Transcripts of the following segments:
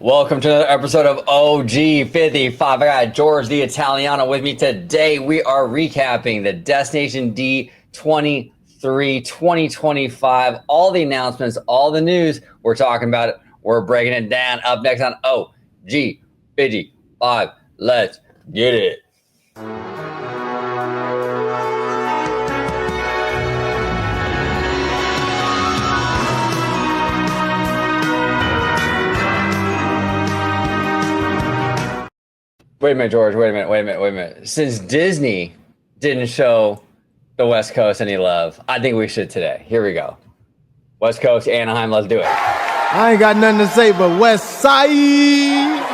Welcome to another episode of OG55. I got George the Italiano with me today. We are recapping the Destination D23 2025. All the announcements, all the news. We're talking about it. We're breaking it down. Up next on OG55. Let's get it. Wait a minute, George. Wait a minute. Since Disney didn't show the West Coast any love, I think we should today. Here we go. West Coast, Anaheim, let's do it. I ain't got nothing to say but West Side.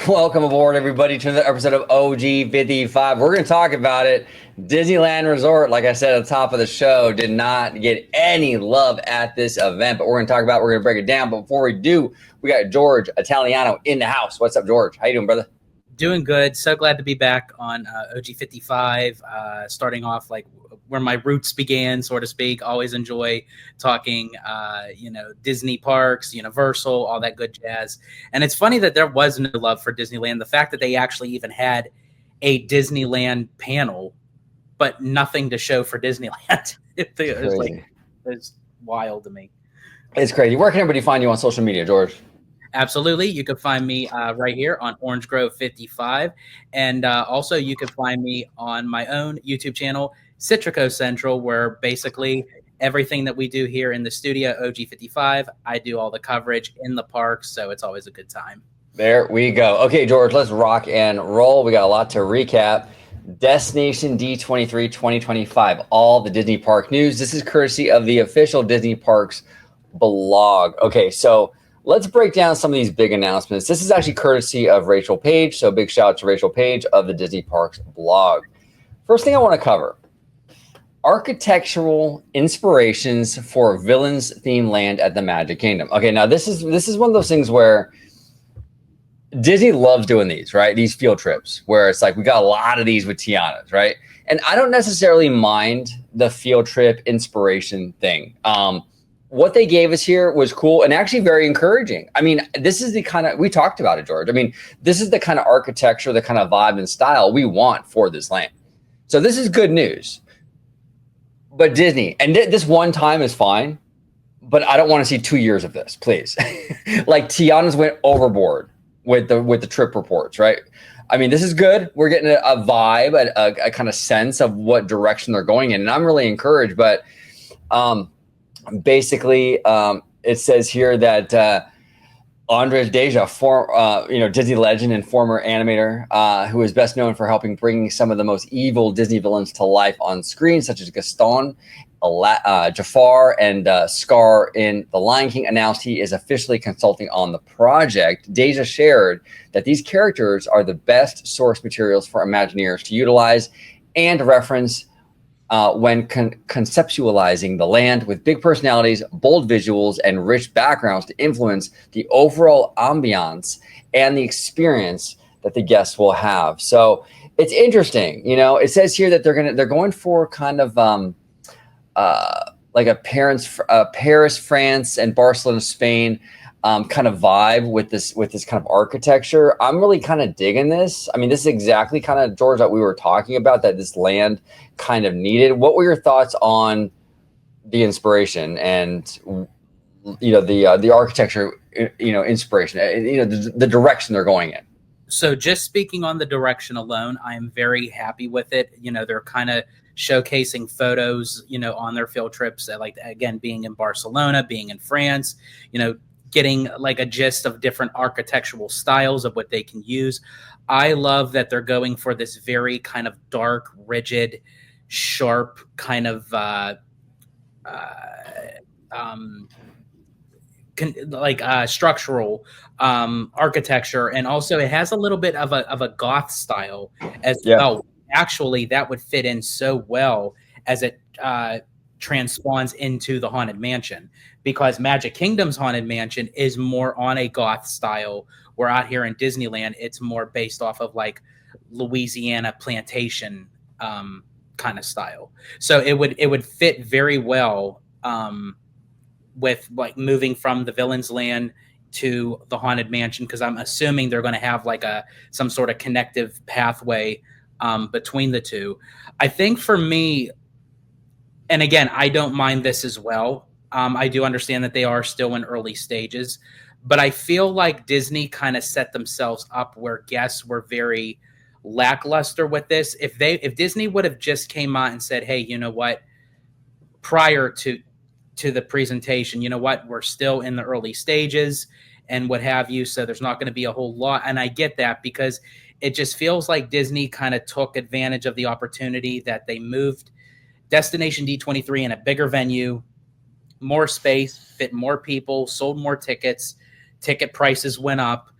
Welcome aboard, everybody, to another episode of OG55. We're going to talk about it. Disneyland Resort, like I said at the top of the show, did not get any love at this event, but we're going to talk about it. We're going to break it down. But before we do, we got George Italiano in the house. What's up, George? How you doing, brother? Doing good. So glad to be back on OG55, starting off like where my roots began, so to speak. Always enjoy talking, Disney parks, Universal, all that good jazz. And it's funny that there was no love for Disneyland. The fact that they actually even had a Disneyland panel, but nothing to show for Disneyland. It's wild to me. It's crazy. Where can everybody find you on social media, George? Absolutely. You can find me right here on Orange Grove 55. And also you can find me on my own YouTube channel, Citrico Central, where basically everything that we do here in the studio, OG55, I do all the coverage in the parks. So it's always a good time. There we go. Okay, George, let's rock and roll. We got a lot to recap. Destination D23 2025, all the Disney park news. This is courtesy of the official Disney Parks blog. Okay, so let's break down some of these big announcements. This is actually courtesy of Rachel Page, so big shout out to Rachel Page of the Disney Parks blog. First thing I want to cover, architectural inspirations for villains themed land at the Magic Kingdom. Okay, now this is one of those things where Disney loves doing these, right? These field trips where it's like we got a lot of these with Tiana's, right? And I don't necessarily mind the field trip inspiration thing. What they gave us here was cool and actually very encouraging. I mean, this is the kind of, we talked about it, George. I mean, this is the kind of architecture, the kind of vibe and style we want for this land. So this is good news. But Disney, and this one time is fine, but I don't want to see 2 years of this, please. Like Tiana's went overboard with the trip reports, right? I mean, this is good. We're getting a vibe, a kind of sense of what direction they're going in, and I'm really encouraged. But basically, it says here that Andres Deja, Disney legend and former animator, who is best known for helping bring some of the most evil Disney villains to life on screen, such as Gaston, Jafar, and Scar in The Lion King, announced he is officially consulting on the project. Deja shared that these characters are the best source materials for Imagineers to utilize and reference when conceptualizing the land, with big personalities, bold visuals, and rich backgrounds to influence the overall ambiance and the experience that the guests will have. So it's interesting. It says here that they're going for kind of like a Paris, France, and Barcelona, Spain kind of vibe with this kind of architecture. I'm really kind of digging this. I mean, this is exactly kind of, George, that we were talking about, that this land kind of needed. What were your thoughts on the inspiration and the architecture, inspiration, the direction they're going in? So just speaking on the direction alone, I am very happy with it. They're kind of showcasing photos, on their field trips, like, again, being in Barcelona, being in France, getting like a gist of different architectural styles of what they can use. I love that they're going for this very kind of dark, rigid, sharp kind of structural architecture, and also it has a little bit of a goth style as well. Actually, that would fit in so well as it transpawns into the Haunted Mansion, because Magic Kingdom's Haunted Mansion is more on a goth style, where out here in Disneyland it's more based off of like Louisiana plantation kind of style. So it would fit very well with like moving from the Villains Land to the Haunted Mansion, because I'm assuming they're going to have like some sort of connective pathway between the two. I think for me, and again, I don't mind this as well. I do understand that they are still in early stages, but I feel like Disney kind of set themselves up where guests were very lackluster with this. If Disney would have just came out and said, "Hey, you know what? Prior to the presentation, you know what? We're still in the early stages and what have you, so there's not going to be a whole lot." And I get that, because it just feels like Disney kind of took advantage of the opportunity that they moved Destination D23 in a bigger venue, more space, fit more people, sold more tickets, ticket prices went up,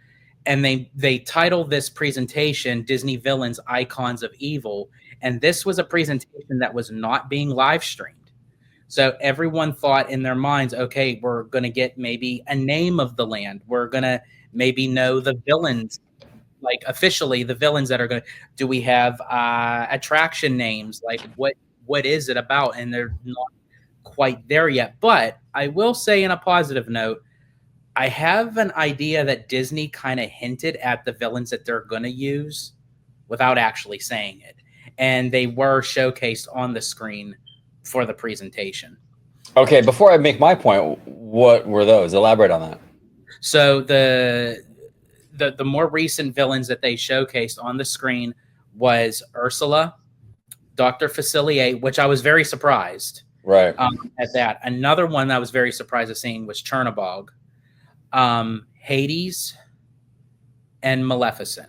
and they titled this presentation Disney Villains Icons of Evil, and this was a presentation that was not being live streamed. So everyone thought in their minds, okay, we're going to get maybe a name of the land. We're going to maybe know the villains, like officially the villains that are going to, do we have attraction names? Like what is it about? And they're not quite there yet. But I will say, in a positive note, I have an idea that Disney kind of hinted at the villains that they're going to use without actually saying it. And they were showcased on the screen for the presentation. Okay, before I make my point, what were those? Elaborate on that. So the more recent villains that they showcased on the screen was Ursula, Dr. Facilier, which I was very surprised at that. Another one that I was very surprised at seeing was Chernabog, Hades, and Maleficent.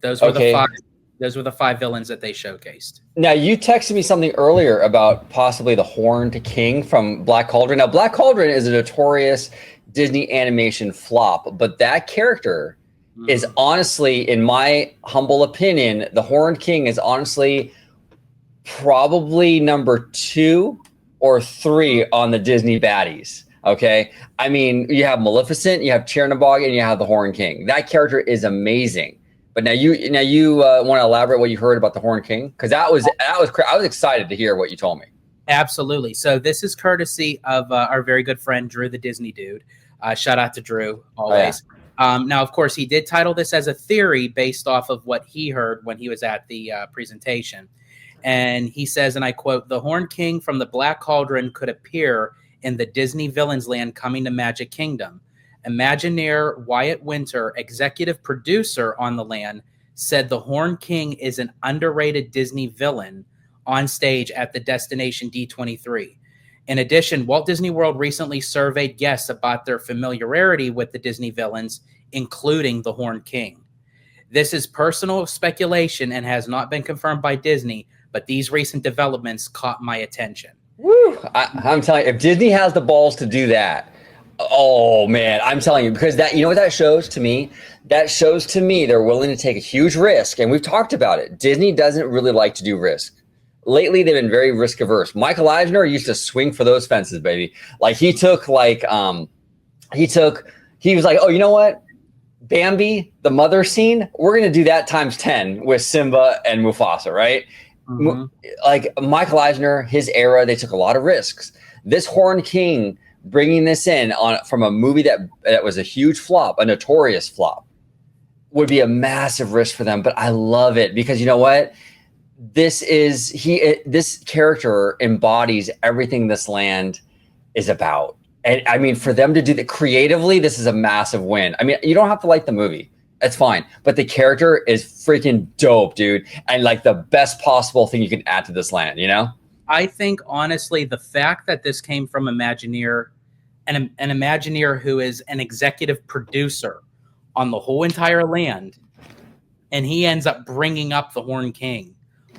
Those were the five villains that they showcased. Now, you texted me something earlier about possibly the Horned King from Black Cauldron. Now, Black Cauldron is a notorious Disney animation flop, but that character is honestly, in my humble opinion, the Horned King is honestly probably number 2 or 3 on the Disney baddies. Okay, I mean, you have Maleficent, you have Chernabog, and you have the Horned King. That character is amazing. But now you want to elaborate what you heard about the Horned King, because I was excited to hear what you told me. Absolutely. So this is courtesy of our very good friend Drew, the Disney Dude. Shout out to Drew always. Oh, yeah. Now, of course, he did title this as a theory based off of what he heard when he was at the presentation, and he says, and I quote, "The Horned King from the Black Cauldron could appear in the Disney Villains Land coming to Magic Kingdom. Imagineer Wyatt Winter, executive producer on the land, said the Horned King is an underrated Disney villain on stage at the Destination D23. In addition, Walt Disney World recently surveyed guests about their familiarity with the Disney villains, including the Horned King. This is personal speculation and has not been confirmed by Disney, but these recent developments caught my attention." Woo! I'm telling you, if Disney has the balls to do that, oh man, I'm telling you, because that, you know what that shows to me? That shows to me they're willing to take a huge risk, and we've talked about it. Disney doesn't really like to do risk. Lately, they've been very risk averse. Michael Eisner used to swing for those fences, baby. Like he was like, oh, you know what? Bambi, the mother scene, we're going to do that times 10 with Simba and Mufasa, right? Mm-hmm. Like Michael Eisner, his era, they took a lot of risks. This Horned King, bringing this in from a movie that was a huge flop, a notorious flop, would be a massive risk for them. But I love it because you know what? This character embodies everything this land is about. And I mean, for them to do that creatively, this is a massive win. I mean, you don't have to like the movie. That's fine. But the character is freaking dope, dude. And like the best possible thing you can add to this land, you know? I think, honestly, the fact that this came from Imagineer, an Imagineer who is an executive producer on the whole entire land, and he ends up bringing up the Horned King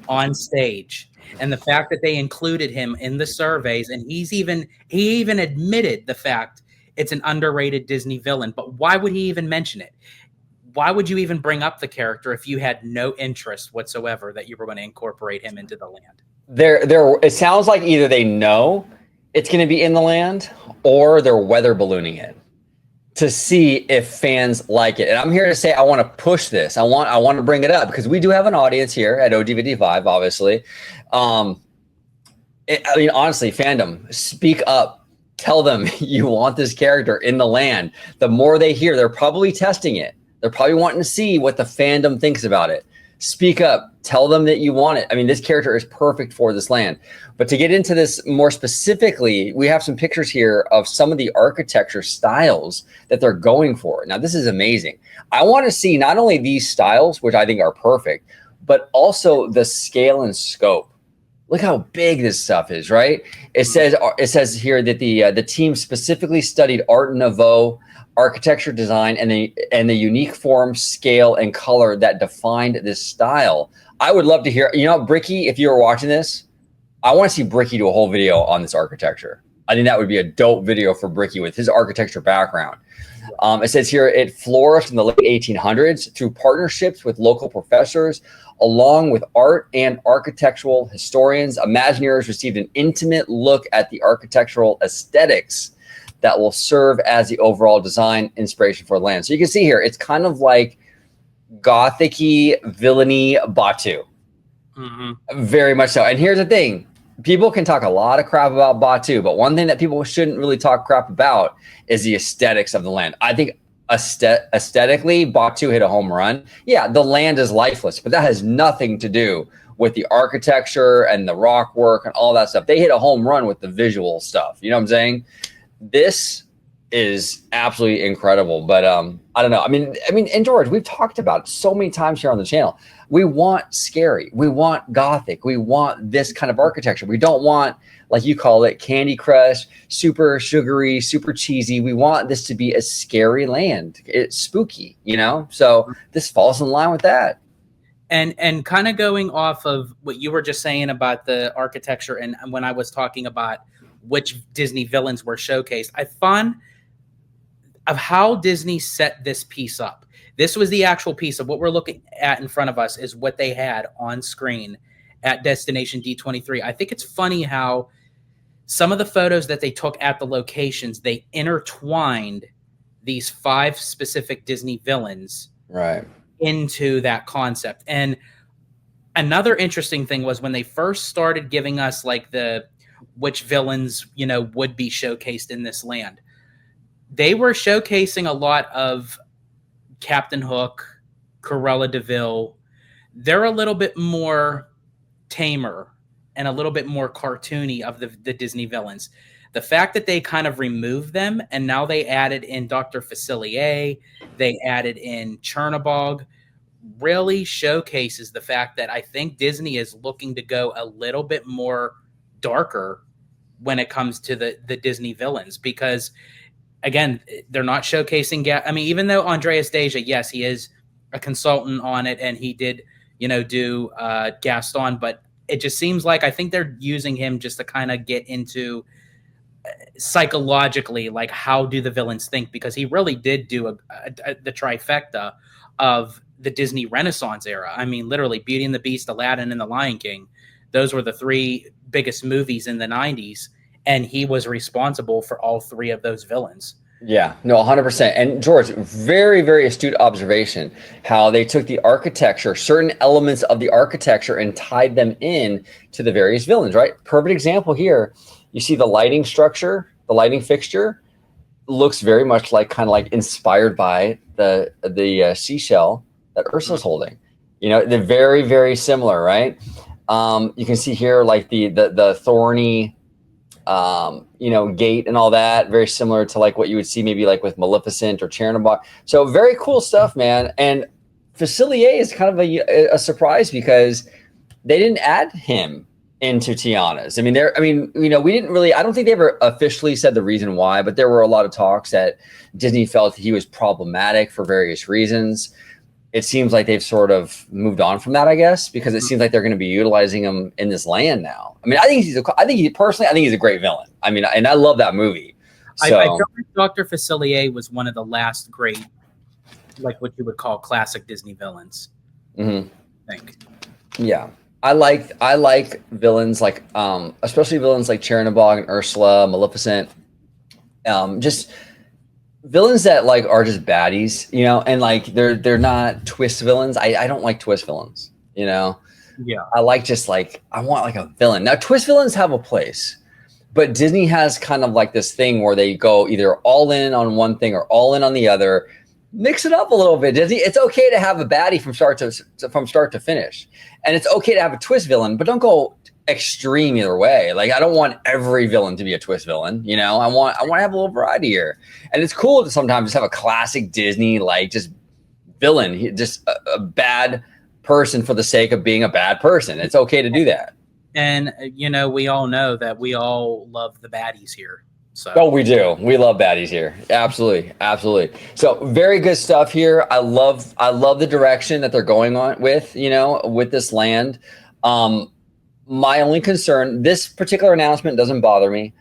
on stage, and the fact that they included him in the surveys, and he even admitted the fact it's an underrated Disney villain. But why would he even mention it? Why would you even bring up the character if you had no interest whatsoever that you were going to incorporate him into the land? It sounds like either they know it's going to be in the land or they're weather ballooning it to see if fans like it. And I'm here to say I want to push this. I want to bring it up because we do have an audience here at OG55, obviously. I mean, honestly, fandom, speak up. Tell them you want this character in the land. The more they hear, they're probably testing it. They're probably wanting to see what the fandom thinks about it. Speak up. Tell them that you want it. I mean, this character is perfect for this land. But to get into this more specifically, we have some pictures here of some of the architecture styles that they're going for. Now, this is amazing. I want to see not only these styles, which I think are perfect, but also the scale and scope. Look how big this stuff is, right? It says here that the team specifically studied Art Nouveau architecture design and the unique form, scale, and color that defined this style. I would love to hear, Bricky, if you were watching this, I want to see Bricky do a whole video on this architecture. I think that would be a dope video for Bricky with his architecture background. It says here, it flourished in the late 1800s through partnerships with local professors, along with art and architectural historians. Imagineers received an intimate look at the architectural aesthetics that will serve as the overall design inspiration for the land. So you can see here, it's kind of like gothic-y, villainy Batu. Very much so. And here's the thing. People can talk a lot of crap about Batu, but one thing that people shouldn't really talk crap about is the aesthetics of the land. I think aesthetically, Batu hit a home run. Yeah, the land is lifeless, but that has nothing to do with the architecture and the rock work and all that stuff. They hit a home run with the visual stuff. You know what I'm saying? This is absolutely incredible. But I don't know. I mean, and George, we've talked about it so many times here on the channel. We want scary. We want gothic. We want this kind of architecture. We don't want, like you call it, Candy Crush, super sugary, super cheesy. We want this to be a scary land. It's spooky, So this falls in line with that. And kind of going off of what you were just saying about the architecture, and when I was talking about which Disney villains were showcased, I found of how Disney set this piece up. This was the actual piece of what we're looking at in front of us is what they had on screen at Destination D23. I think it's funny how some of the photos that they took at the locations, they intertwined these 5 specific Disney villains into that concept. And another interesting thing was when they first started giving us like which villains, would be showcased in this land. They were showcasing a lot of Captain Hook, Cruella de Vil. They're a little bit more tamer and a little bit more cartoony of the Disney villains. The fact that they kind of removed them and now they added in Dr. Facilier, they added in Chernabog, really showcases the fact that I think Disney is looking to go a little bit more darker when it comes to the Disney villains, because again, they're not showcasing. I mean, even though Andreas Deja, yes, he is a consultant on it, and he did, do Gaston, but it just seems like I think they're using him just to kind of get into psychologically, like how do the villains think? Because he really did do the trifecta of the Disney Renaissance era. I mean, literally, Beauty and the Beast, Aladdin, and The Lion King. Those were the 3 biggest movies in the 90s. And he was responsible for all 3 of those villains. Yeah, no, 100%. And George, very, very astute observation, how they took the architecture, certain elements of the architecture, and tied them in to the various villains, right? Perfect example here. You see the lighting structure, the lighting fixture looks very much like inspired by the seashell that Ursula's holding. They're very, very similar, right? You can see here like the thorny gate and all that, very similar to like what you would see maybe like with Maleficent or Chernabog. So very cool stuff, man. And Facilier is kind of a surprise because they didn't add him into Tiana's. We didn't really, I don't think they ever officially said the reason why, but there were a lot of talks that Disney felt he was problematic for various reasons. It seems like they've sort of moved on from that, I guess, because it seems like they're going to be utilizing him in this land now. I think he's a great villain. And I love that movie. I So felt like Dr. Facilier was one of the last great, like what you would call classic Disney villains. mhm. I think. Yeah. I like villains like especially villains like Chernabog and Ursula, Maleficent. Just villains that like are just baddies, you know, and like they're not twist villains. I don't like twist villains, you know. Yeah. I like just like I want like a villain. Now twist villains have a place, but Disney has kind of like this thing where they go either all in on one thing or all in on the other. Mix it up a little bit, Disney. It's okay to have a baddie from start to finish, and it's okay to have a twist villain, but don't go extreme either way. Like I don't want every villain to be a twist villain. You know, I want to have a little variety here, and it's cool to sometimes just have a classic Disney like just villain, just a bad person for the sake of being a bad person. It's okay to do that. And you know, we all know that we all love the baddies here. So Oh, we do. We love baddies here. Absolutely, absolutely. So very good stuff here. I love the direction that they're going on with, you know, with this land. My only concern, this particular announcement doesn't bother me.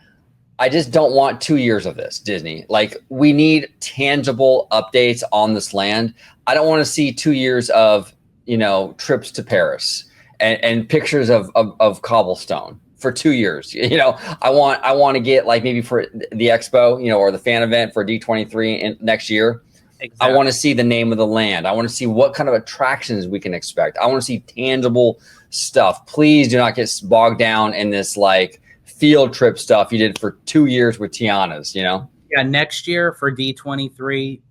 I just don't want 2 years of this, Disney. Like we need tangible updates on this land. I don't want to see 2 years of, you know, trips to Paris and pictures of cobblestone for 2 years. You know, I want to get like maybe for the expo, you know, or the fan event for D23 in next year. exactly. I want to see the name of the land. I want to see what kind of attractions we can expect. I want to see tangible stuff. Please do not get bogged down in this like field trip stuff you did for 2 years with Tiana's, you know? Yeah, next year for D23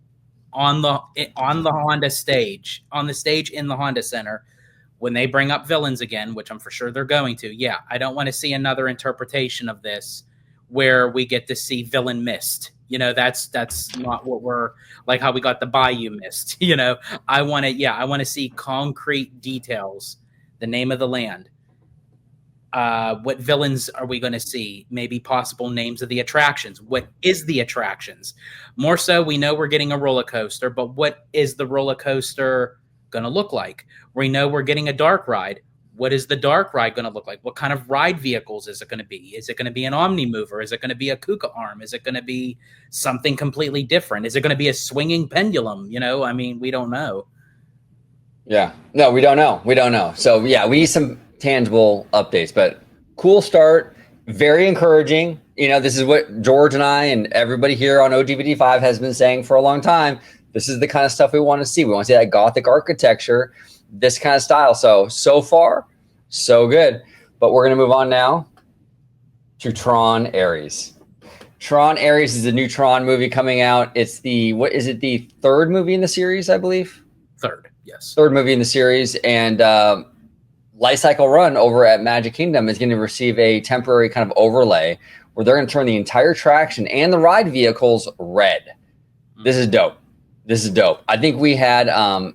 on the Honda stage, on the stage in the Honda Center, when they bring up villains again, which I'm for sure they're going to. Yeah, I don't want to see another interpretation of this where we get to see villain mist. You know, that's not what we're like how we got the Bayou mist. You know, I want to see concrete details, the name of the land. What villains are we going to see? Maybe possible names of the attractions. What is the attractions? More so, we know we're getting a roller coaster, but what is the roller coaster going to look like? We know we're getting a dark ride. What is the dark ride going to look like? What kind of ride vehicles is it going to be? Is it going to be an Omni Mover? Is it going to be a Kuka arm? Is it going to be something completely different? Is it going to be a swinging pendulum? You know, I mean, we don't know. Yeah. No, we don't know. We don't know. So yeah, we need some tangible updates, but cool start. Very encouraging. You know, this is what George and I and everybody here on OGVD5 has been saying for a long time. This is the kind of stuff we want to see. We want to see that Gothic architecture, this kind of style. So far, so good. But we're going to move on now to Tron Ares. Tron Ares is a new Tron movie coming out. It's the third movie in the series, I believe? Third, yes. Third movie in the series. And Light Cycle Run over at Magic Kingdom is going to receive a temporary kind of overlay where they're going to turn the entire attraction and the ride vehicles red. This is dope. This is dope. I think we had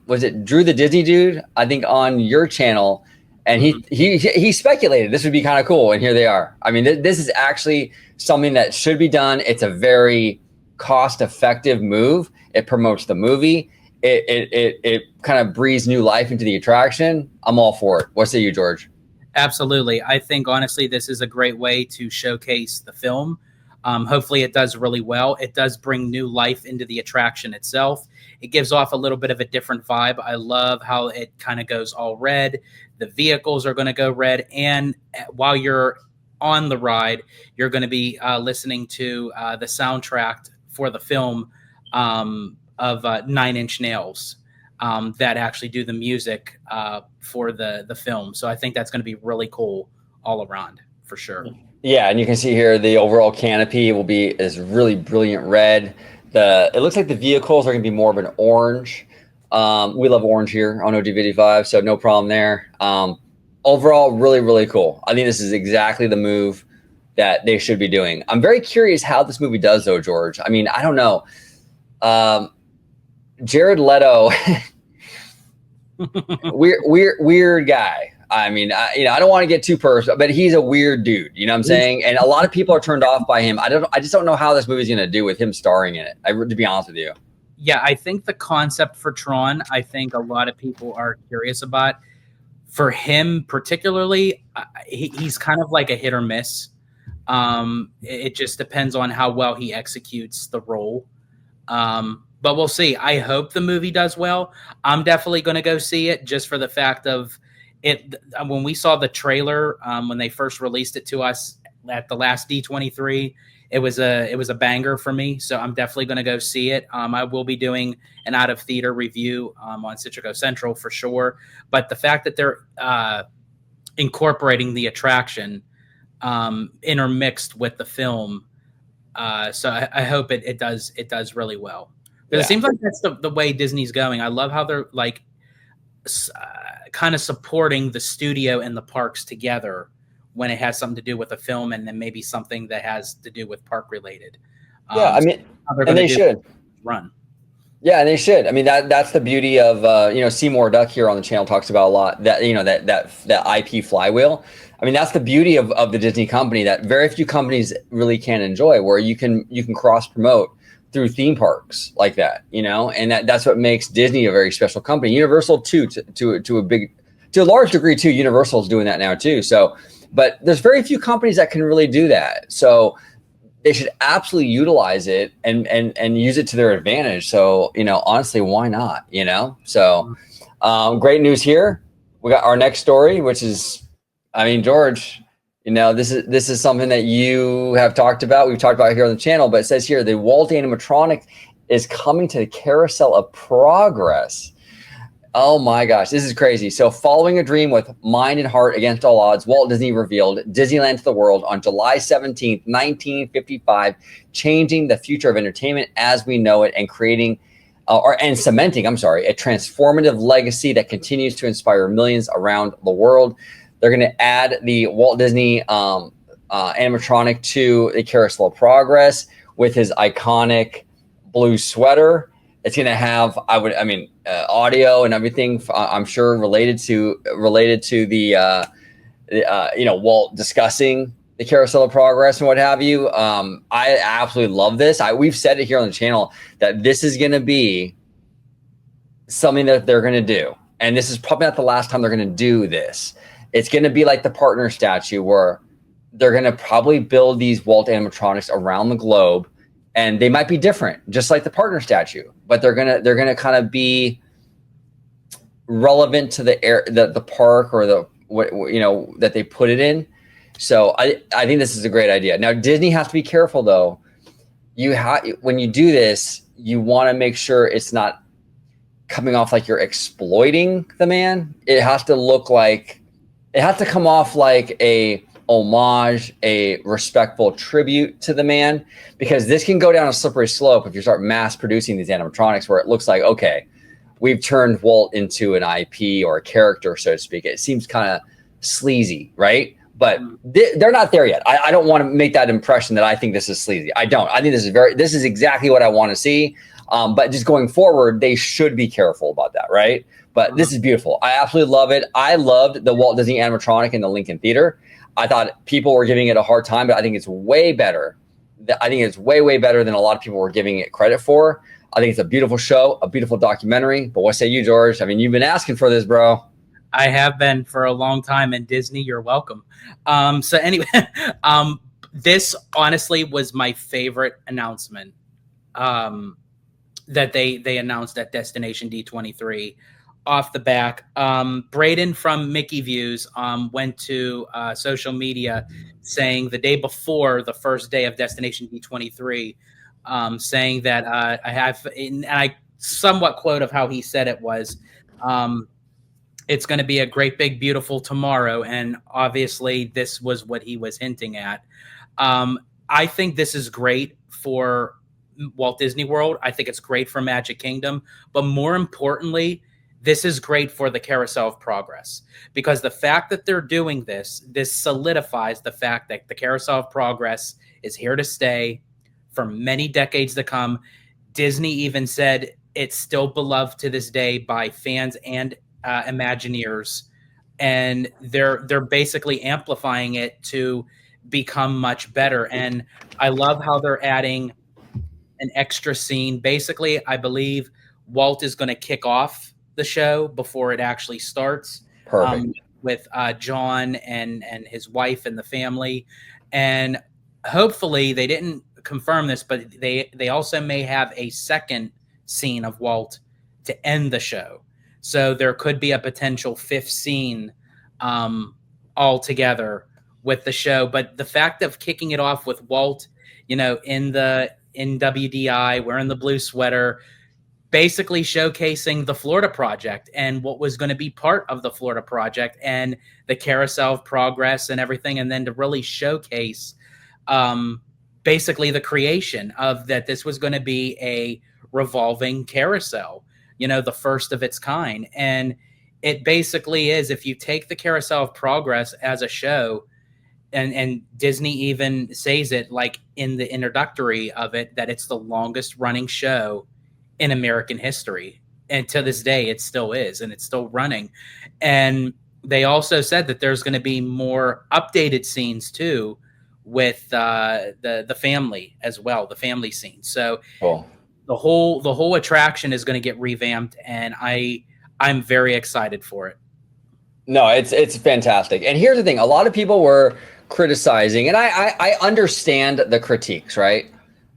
was it Drew the Disney Dude? I think on your channel, and he speculated this would be kind of cool, and here they are. I mean, this is actually something that should be done. It's a very cost-effective move. It promotes the movie. It kind of breathes new life into the attraction. I'm all for it. What say you, George? Absolutely. I think honestly, this is a great way to showcase the film. Hopefully it does really well. It does bring new life into the attraction itself. It gives off a little bit of a different vibe. I love how it kind of goes all red. The vehicles are going to go red. And while you're on the ride, you're going to be listening to the soundtrack for the film of Nine Inch Nails that actually do the music for the film. So I think that's going to be really cool all around for sure. Yeah, and you can see here the overall canopy will be this really brilliant red. It looks like the vehicles are going to be more of an orange. We love orange here on OGVD5, so no problem there. Overall, really, really cool. I think this is exactly the move that they should be doing. I'm very curious how this movie does, though, George. I mean, I don't know. Jared Leto, weird guy. I mean, I don't want to get too personal, but he's a weird dude. You know what I'm saying? And a lot of people are turned off by him. I just don't know how this movie's going to do with him starring in it. To be honest with you. Yeah, I think the concept for Tron, I think a lot of people are curious about. For him particularly, he's kind of like a hit or miss. It just depends on how well he executes the role. But we'll see. I hope the movie does well. I'm definitely going to go see it just for the fact of it. When we saw the trailer, when they first released it to us at the last D23, it was a banger for me. So I'm definitely going to go see it. I will be doing an out of theater review on Citrico Central for sure. But the fact that they're incorporating the attraction intermixed with the film, so I hope it does really well. Because it seems like that's the way Disney's going. I love how they're like kind of supporting the studio and the parks together when it has something to do with a film, and then maybe something that has to do with park related. Yeah, I mean, and they should run. Yeah, and they should. I mean, that's the beauty of Seymour Duck here on the channel talks about a lot that that IP flywheel. I mean, that's the beauty of the Disney company that very few companies really can enjoy, where you can cross promote through theme parks like that, and that's what makes Disney a very special company. Universal too, to a large degree too. Universal is doing that now too. So, but there's very few companies that can really do that. So they should absolutely utilize it and use it to their advantage. So, honestly, why not? So great news here. We got our next story, which is, George, this is something that you have talked about. We've talked about it here on the channel, but it says here the Walt animatronic is coming to the Carousel of Progress. Oh my gosh, this is crazy. So following a dream with mind and heart against all odds, Walt Disney revealed Disneyland to the world on July 17th, 1955, changing the future of entertainment as we know it and cementing a transformative legacy that continues to inspire millions around the world. They're going to add the Walt Disney animatronic to the Carousel of Progress with his iconic blue sweater. It's going to have, audio and everything. I'm sure related to the Walt discussing the Carousel of Progress and what have you. I absolutely love this. We've said it here on the channel that this is going to be something that they're going to do, and this is probably not the last time they're going to do this. It's going to be like the partner statue, where they're going to probably build these Walt animatronics around the globe. And they might be different, just like the partner statue, but they're gonna kind of be relevant to the park or that they put it in. So I think this is a great idea. Now Disney has to be careful though. When you do this, you want to make sure it's not coming off like you're exploiting the man. It has to come off like a homage, a respectful tribute to the man, because this can go down a slippery slope if you start mass producing these animatronics where it looks like, okay, we've turned Walt into an IP or a character, so to speak. It seems kind of sleazy, right? But they're not there yet. I don't want to make that impression that I think this is sleazy. I don't. I think this is exactly what I want to see. But just going forward, they should be careful about that, right? But this is beautiful. I absolutely love it. I loved the Walt Disney animatronic in the Lincoln Theater. I thought people were giving it a hard time, but I think it's way better. I think it's way, way better than a lot of people were giving it credit for. I think it's a beautiful show, a beautiful documentary. But what say you, George? You've been asking for this, bro. I have been for a long time, and Disney, you're welcome. So anyway, this honestly was my favorite announcement that they announced at Destination D23. Off the back, Braden from Mickey Views went to social media saying the day before the first day of Destination D23, saying that I have, and I somewhat quote of how he said it was, it's going to be a great, big, beautiful tomorrow. And obviously this was what he was hinting at. I think this is great for Walt Disney World. I think it's great for Magic Kingdom, but more importantly, this is great for the Carousel of Progress, because the fact that they're doing this solidifies the fact that the Carousel of Progress is here to stay for many decades to come. Disney even said it's still beloved to this day by fans and Imagineers, and they're basically amplifying it to become much better. And I love how they're adding an extra scene. Basically, I believe Walt is going to kick off the show before it actually starts. Perfect. With John and his wife and the family. And hopefully they didn't confirm this, but they also may have a second scene of Walt to end the show. So there could be a potential fifth scene altogether with the show. But the fact of kicking it off with Walt, in WDI, wearing the blue sweater, basically showcasing the Florida Project and what was going to be part of the Florida Project and the carousel of progress and everything. And then to really showcase basically the creation of that this was going to be a revolving carousel, the first of its kind. And it basically is, if you take the carousel of progress as a show, and Disney even says it like in the introductory of it, that it's the longest running show in American history. And to this day, it still is, and it's still running. And they also said that there's going to be more updated scenes too, with the family as well, the family scene. So Cool. the whole attraction is going to get revamped, and I'm very excited for it. No, it's fantastic. And here's the thing: a lot of people were criticizing, and I understand the critiques, right?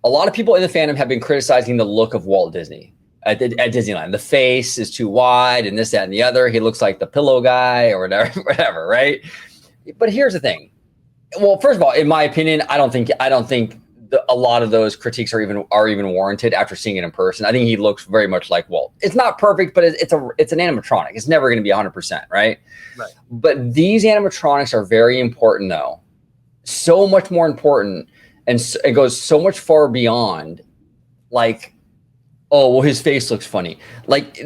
A lot of people in the fandom have been criticizing the look of Walt Disney at Disneyland. The face is too wide, and this, that, and the other. He looks like the pillow guy or whatever, right? But here's the thing. Well, first of all, in my opinion, I don't think a lot of those critiques are even warranted after seeing it in person. I think he looks very much like Walt. It's not perfect, but it's an animatronic. It's never going to be 100%, right? Right. But these animatronics are very important, though. So much more important, and it goes so much far beyond, like, oh, well, his face looks funny. Like,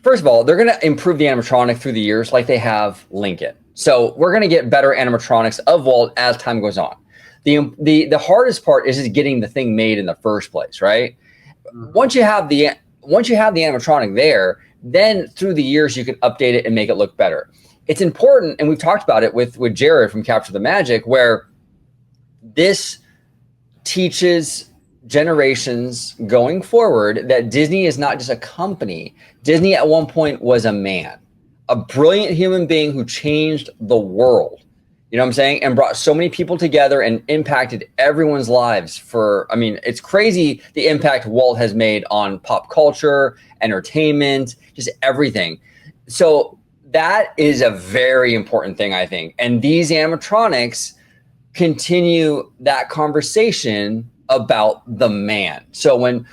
first of all, they're going to improve the animatronic through the years, like they have Lincoln. So we're going to get better animatronics of Walt as time goes on. The hardest part is just getting the thing made in the first place, right? Mm-hmm. Once you have the animatronic there, then through the years you can update it and make it look better. It's important, and we've talked about it with Jared from Capture the Magic, where this teaches generations going forward that Disney is not just a company. Disney at one point was a man, a brilliant human being who changed the world. You know what I'm saying? And brought so many people together and impacted everyone's lives it's crazy the impact Walt has made on pop culture, entertainment, just everything. So that is a very important thing, I think. And these animatronics continue that conversation about the man. So when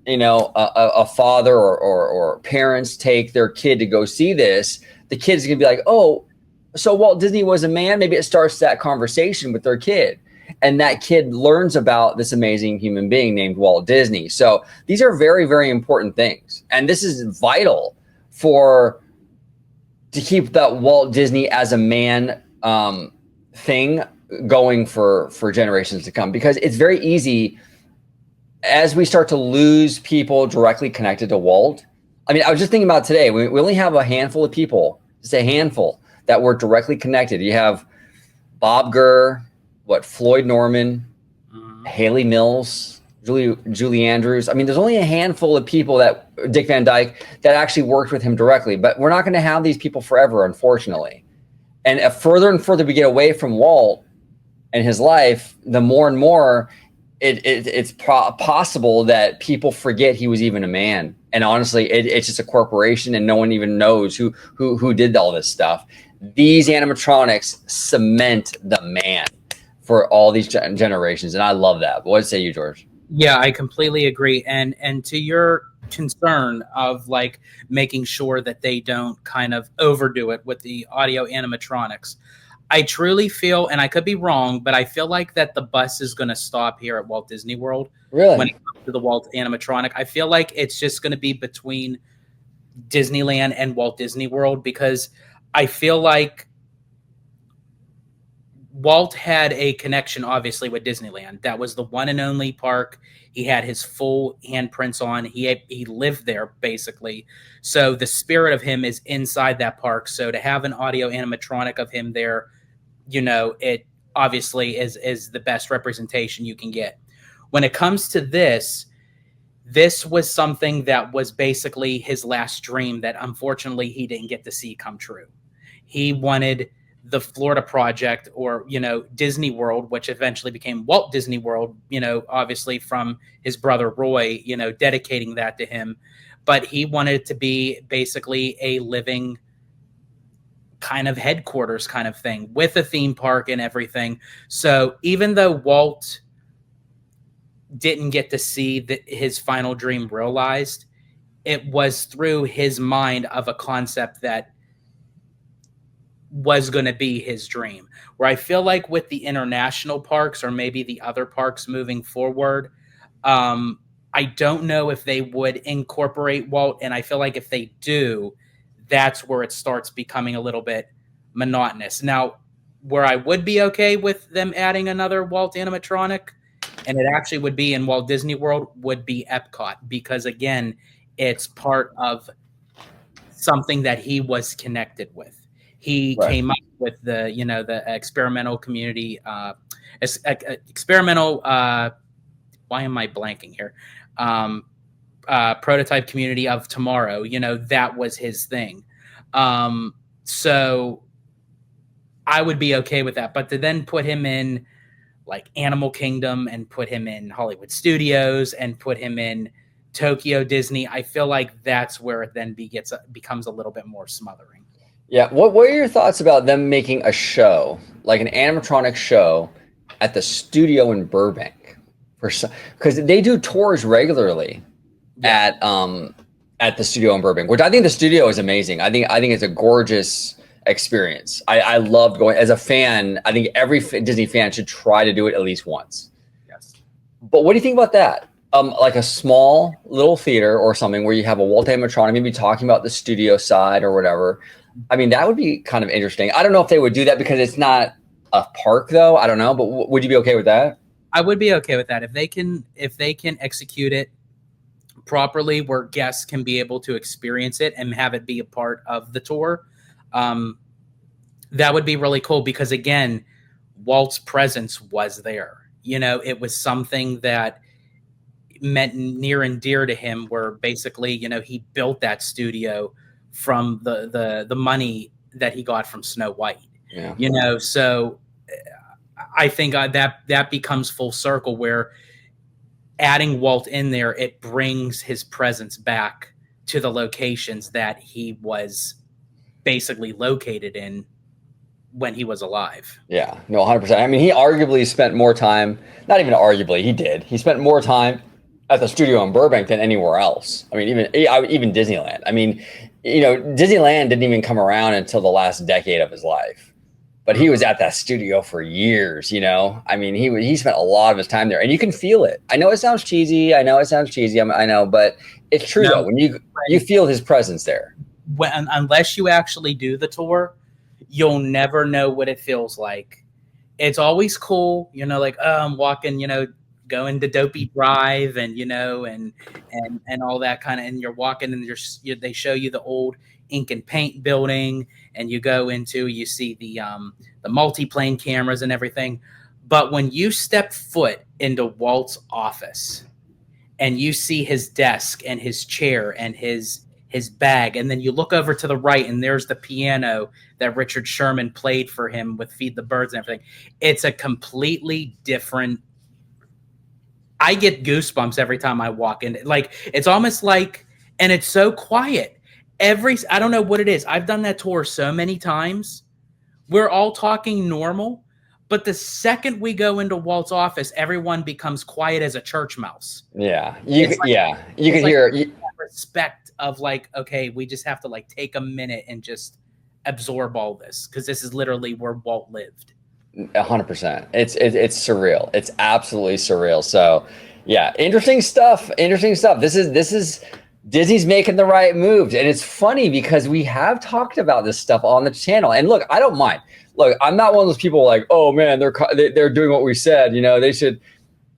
a father or parents take their kid to go see this, the kid's gonna be like, oh, so Walt Disney was a man. Maybe it starts that conversation with their kid, and that kid learns about this amazing human being named Walt Disney. So these are very, very important things, and this is vital to keep that Walt Disney as a man thing going for generations to come, because it's very easy as we start to lose people directly connected to Walt. I mean, I was just thinking about today, we only have a handful of people, just a handful, that were directly connected. You have Bob Gurr, Floyd Norman, Haley Mills, Julie Andrews. I mean, there's only a handful of people Dick Van Dyke, that actually worked with him directly, but we're not going to have these people forever, unfortunately. And further and further we get away from Walt and his life, the more and more it's possible that people forget he was even a man. And honestly, it's just a corporation, and no one even knows who did all this stuff. These animatronics cement the man for all these generations, and I love that. But what say you, George? Yeah, I completely agree. And to your concern of like making sure that they don't kind of overdo it with the audio animatronics, I truly feel, and I could be wrong, but I feel like that the bus is going to stop here at Walt Disney World. Really? When it comes to the Walt animatronic, I feel like it's just going to be between Disneyland and Walt Disney World, because I feel like Walt had a connection, obviously, with Disneyland. That was the one and only park he had his full handprints on. He lived there, basically. So the spirit of him is inside that park. So to have an audio animatronic of him there, it obviously is the best representation you can get. When it comes to this was something that was basically his last dream that unfortunately he didn't get to see come true. He wanted the Florida project, or, you know, Disney World, which eventually became Walt Disney World, you know, obviously from his brother Roy, you know, dedicating that to him. But he wanted it to be basically a living kind of headquarters kind of thing with a theme park and everything. So even though Walt didn't get to see his final dream realized, it was through his mind of a concept that was going to be his dream. Where I feel like with the international parks, or maybe the other parks moving forward, I don't know if they would incorporate Walt. And I feel like if they do, that's where it starts becoming a little bit monotonous. Now, where I would be okay with them adding another Walt animatronic, and it actually would be in Walt Disney World, would be Epcot, because again, it's part of something that he was connected with. He came up with the, you know, the experimental community, experimental, why am I blanking here? Prototype community of tomorrow, you know, that was his thing. So I would be okay with that. But to then put him in like Animal Kingdom, and put him in Hollywood Studios, and put him in Tokyo Disney, I feel like that's where it then becomes a little bit more smothering. Yeah. What are your thoughts about them making a show, like an animatronic show at the studio in Burbank? Because they do tours regularly at the studio in Burbank, which I think the studio is amazing. I think it's a gorgeous experience. I loved going as a fan. I think every Disney fan should try to do it at least once. Yes. But what do you think about that? Like a small little theater or something where you have a Walt animatronic, maybe talking about the studio side or whatever. I mean, that would be kind of interesting. I don't know if they would do that because it's not a park, though. I don't know, but would you be okay with that? I would be okay with that if they can execute it properly, where guests can be able to experience it and have it be a part of the tour. That would be really cool, because again, Walt's presence was there. You know, it was something that meant near and dear to him, where basically, you know, he built that studio from the money that he got from Snow White. Yeah. You know, so I think that becomes full circle, where adding Walt in there, it brings his presence back to the locations that he was basically located in when he was alive. Yeah, no, 100%. I mean, he arguably spent more time, not even arguably, he did. He spent more time at the studio in Burbank than anywhere else. I mean, even Disneyland. I mean, you know, Disneyland didn't even come around until the last decade of his life. But he was at that studio for years, you know? I mean, he spent a lot of his time there, and you can feel it. I know it sounds cheesy. I know, but it's true, though. When you feel his presence there. Unless you actually do the tour, you'll never know what it feels like. It's always cool, you know, like, I'm walking, you know, going to Dopey Drive, and, you know, and all that kind of, and you're walking, and they show you the old ink and paint building, and you see the multi-plane cameras and everything. But when you step foot into Walt's office, and you see his desk and his chair and his bag, and then you look over to the right, and there's the piano that Richard Sherman played for him with Feed the Birds and everything. It's a completely different. I get goosebumps every time I walk in. Like, it's almost like, and it's so quiet. I don't know what it is. I've done that tour so many times. We're all talking normal, but the second we go into Walt's office, everyone becomes quiet as a church mouse. Yeah, you can hear respect of like, okay, we just have to like take a minute and just absorb all this, because this is literally where Walt lived. 100%. It's surreal. It's absolutely surreal. So, yeah, interesting stuff. This is Disney's making the right moves, and it's funny because we have talked about this stuff on the channel. And look, I don't mind. Look, I'm not one of those people like, oh man, they're doing what we said. You know, they should.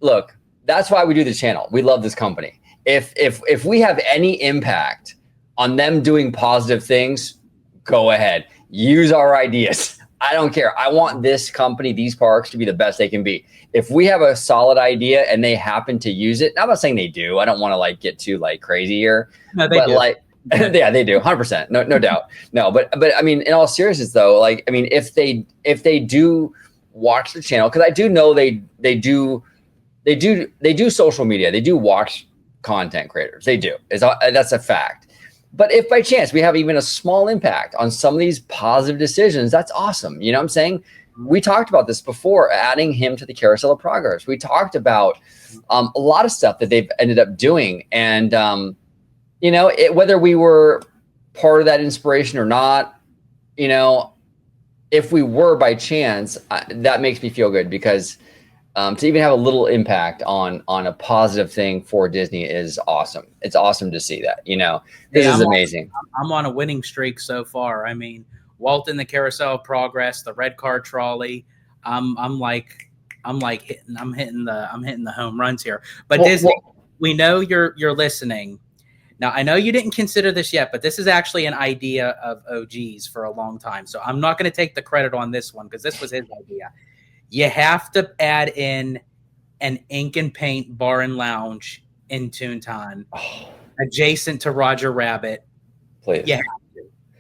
Look, that's why we do the channel. We love this company. If we have any impact on them doing positive things, go ahead. Use our ideas. I don't care. I want this company, these parks, to be the best they can be. If we have a solid idea and they happen to use it, I'm not saying they do. I don't want to like get too like crazy here. No, they do. Like, Yeah, they do, 100%, no doubt. No, but I mean, in all seriousness, though, like, I mean, if they do watch the channel, because I do know they do social media, they do watch content creators, they do. That's a fact. But if by chance we have even a small impact on some of these positive decisions, that's awesome. You know what I'm saying? We talked about this before, adding him to the carousel of progress. We talked about a lot of stuff that they've ended up doing. And, you know, whether we were part of that inspiration or not, you know, if we were by chance, that makes me feel good, because to even have a little impact on a positive thing for Disney is awesome. It's awesome to see that, you know. This is amazing. I'm on a winning streak so far. I mean, Walt in the Carousel of Progress, the red car trolley. I'm hitting the home runs here. But Disney, we know you're listening. Now, I know you didn't consider this yet, but this is actually an idea of OG's for a long time. So I'm not going to take the credit on this one, because this was his idea. You have to add in an ink and paint bar and lounge in Toontown, adjacent to Roger Rabbit. Please.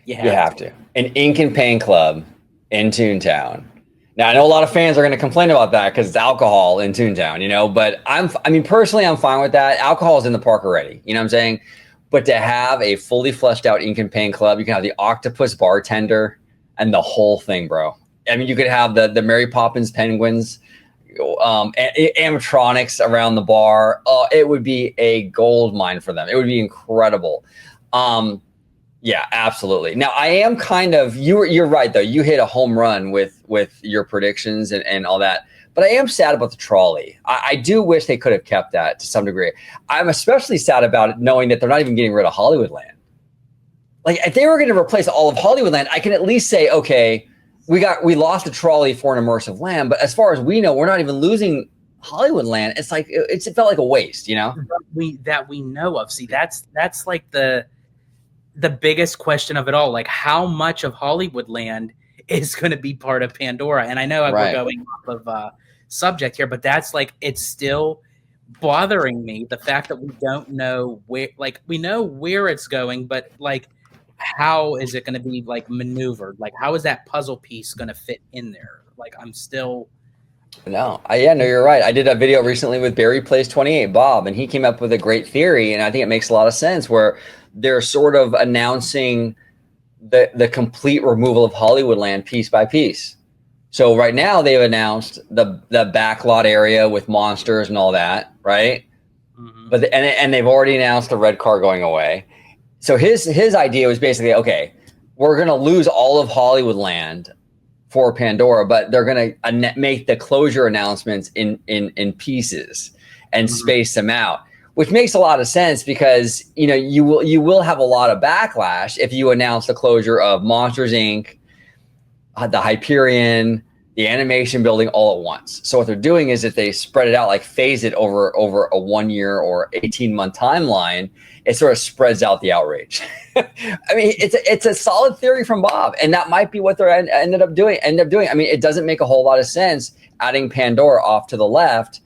You have to. An ink and paint club in Toontown. Now, I know a lot of fans are going to complain about that because it's alcohol in Toontown, you know, but I mean, personally, I'm fine with that. Alcohol is in the park already, you know what I'm saying? But to have a fully fleshed out ink and paint club, you can have the octopus bartender and the whole thing, bro. I mean, you could have the Mary Poppins penguins, animatronics around the bar. It would be a gold mine for them. It would be incredible. Yeah, absolutely. Now, I am kind of, you're right, though. You hit a home run with your predictions and all that. But I am sad about the trolley. I do wish they could have kept that to some degree. I'm especially sad about it knowing that they're not even getting rid of Hollywoodland. Like, if they were going to replace all of Hollywoodland, I can at least say, okay, we lost the trolley for an immersive land, but as far as we know, we're not even losing Hollywoodland. It's like it felt like a waste, you know. That we know of. See, that's like the biggest question of it all. Like, how much of Hollywoodland is going to be part of Pandora? And I know we're going off of subject here, but that's like, it's still bothering me, the fact that we don't know where. Like, we know where it's going, but like, how is it going to be like maneuvered? Like, how is that puzzle piece going to fit in there? Like, I'm still. No, you're right. I did a video recently with Barry Plays 28, Bob, and he came up with a great theory, and I think it makes a lot of sense, where they're sort of announcing the complete removal of Hollywoodland piece by piece. So right now they've announced the backlot area with monsters and all that, right? Mm-hmm. But and they've already announced the red car going away. So his idea was basically, okay, we're going to lose all of Hollywoodland for Pandora, but they're going to make the closure announcements in pieces and space them out, which makes a lot of sense, because, you know, you will have a lot of backlash if you announce the closure of Monsters Inc., the Hyperion, the animation building all at once. So what they're doing is, if they spread it out, like phase it over a 1 year or 18-month timeline, it sort of spreads out the outrage. I mean, it's a solid theory from Bob, and that might be what they're end up doing. I mean, it doesn't make a whole lot of sense adding Pandora off to the left,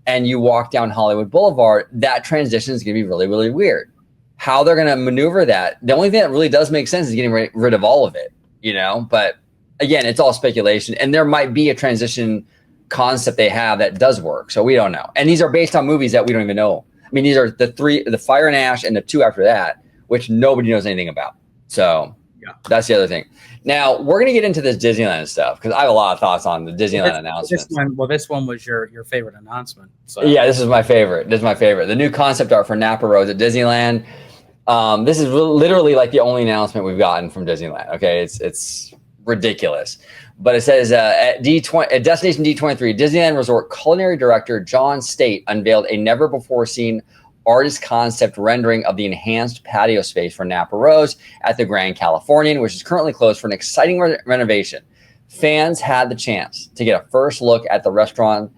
and you walk down Hollywood Boulevard. That transition is going to be really, really weird. How they're going to maneuver that, the only thing that really does make sense is getting rid of all of it, you know? But again, it's all speculation, and there might be a transition concept they have that does work. So we don't know. And these are based on movies that we don't even know. I mean, these are the three, the Fire and Ash and the two after that, which nobody knows anything about. So yeah, that's the other thing. Now we're going to get into this Disneyland stuff, because I have a lot of thoughts on the Disneyland announcement. This one was your favorite announcement. So. Yeah, this is my favorite. The new concept art for Napa Rose at Disneyland. This is literally like the only announcement we've gotten from Disneyland. Okay, it's ridiculous. But it says at Destination D23, Disneyland Resort Culinary Director John State unveiled a never-before-seen artist concept rendering of the enhanced patio space for Napa Rose at the Grand Californian, which is currently closed for an exciting renovation. Fans had the chance to get a first look at the restaurant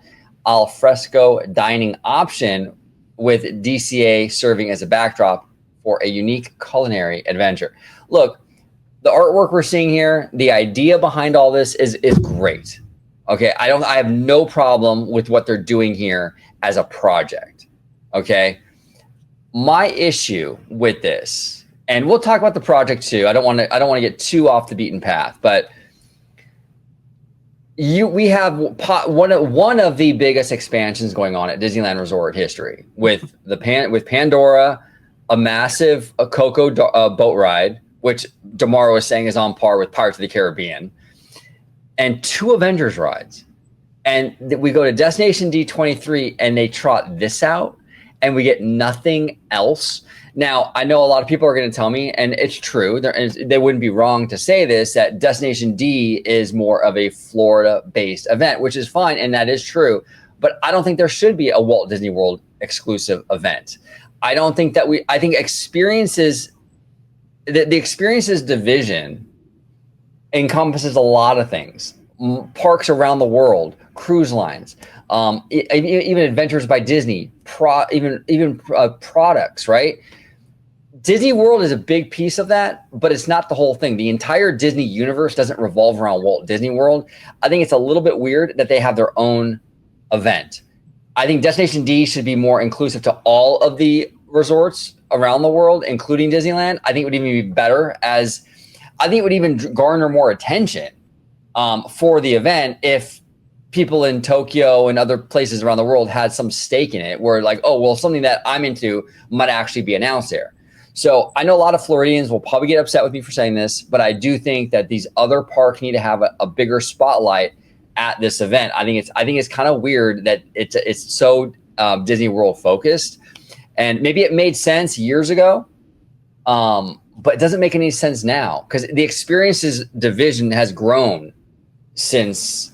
al fresco dining option, with DCA serving as a backdrop for a unique culinary adventure. Look, the artwork we're seeing here, the idea behind all this is great. Okay, I have no problem with what they're doing here as a project. Okay, my issue with this and we'll talk about the project too. I don't want to get too off the beaten path, but we have one of the biggest expansions going on at Disneyland Resort history with Pandora, a massive Coco boat ride, which Damaro was saying is on par with Pirates of the Caribbean, and 2 Avengers rides. And we go to Destination D23 and they trot this out and we get nothing else. Now, I know a lot of people are going to tell me, and it's true, they wouldn't be wrong to say this, that Destination D is more of a Florida-based event, which is fine, and that is true. But I don't think there should be a Walt Disney World exclusive event. I don't think that I think experiences, the experiences division encompasses a lot of things. Parks around the world, cruise lines, even Adventures by Disney, products, right? Disney World is a big piece of that, but it's not the whole thing. The entire Disney universe doesn't revolve around Walt Disney World. I think it's a little bit weird that they have their own event. I think Destination D should be more inclusive to all of the resorts around the world, including Disneyland. I think it would even be better, as I think it would even garner more attention for the event if people in Tokyo and other places around the world had some stake in it, where like, oh, well, something that I'm into might actually be announced there. So I know a lot of Floridians will probably get upset with me for saying this, but I do think that these other parks need to have a bigger spotlight at this event. I think it's kind of weird that it's so Disney World focused, and maybe it made sense years ago, but it doesn't make any sense now because the experiences division has grown since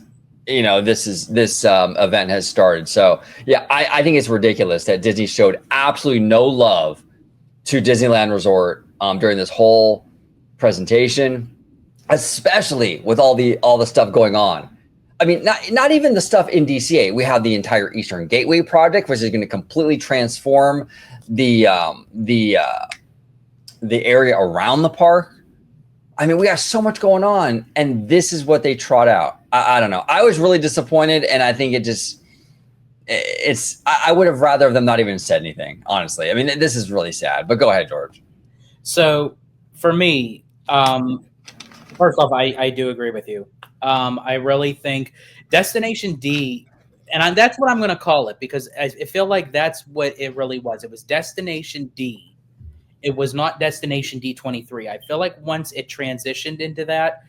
this event has started. So yeah, I think it's ridiculous that Disney showed absolutely no love to Disneyland Resort during this whole presentation, especially with all the stuff going on. I mean, not even the stuff in DCA. We have the entire Eastern Gateway project, which is going to completely transform the area around the park. I mean, we got so much going on, and this is what they trot out. I don't know. I was really disappointed, and I think I would have rather them not even said anything, honestly. I mean, this is really sad, but go ahead, George. So for me, first off, I do agree with you. I really think Destination D, and that's what I'm going to call it, because I feel like that's what it really was. It was Destination D. It was not Destination D23. I feel like once it transitioned into that,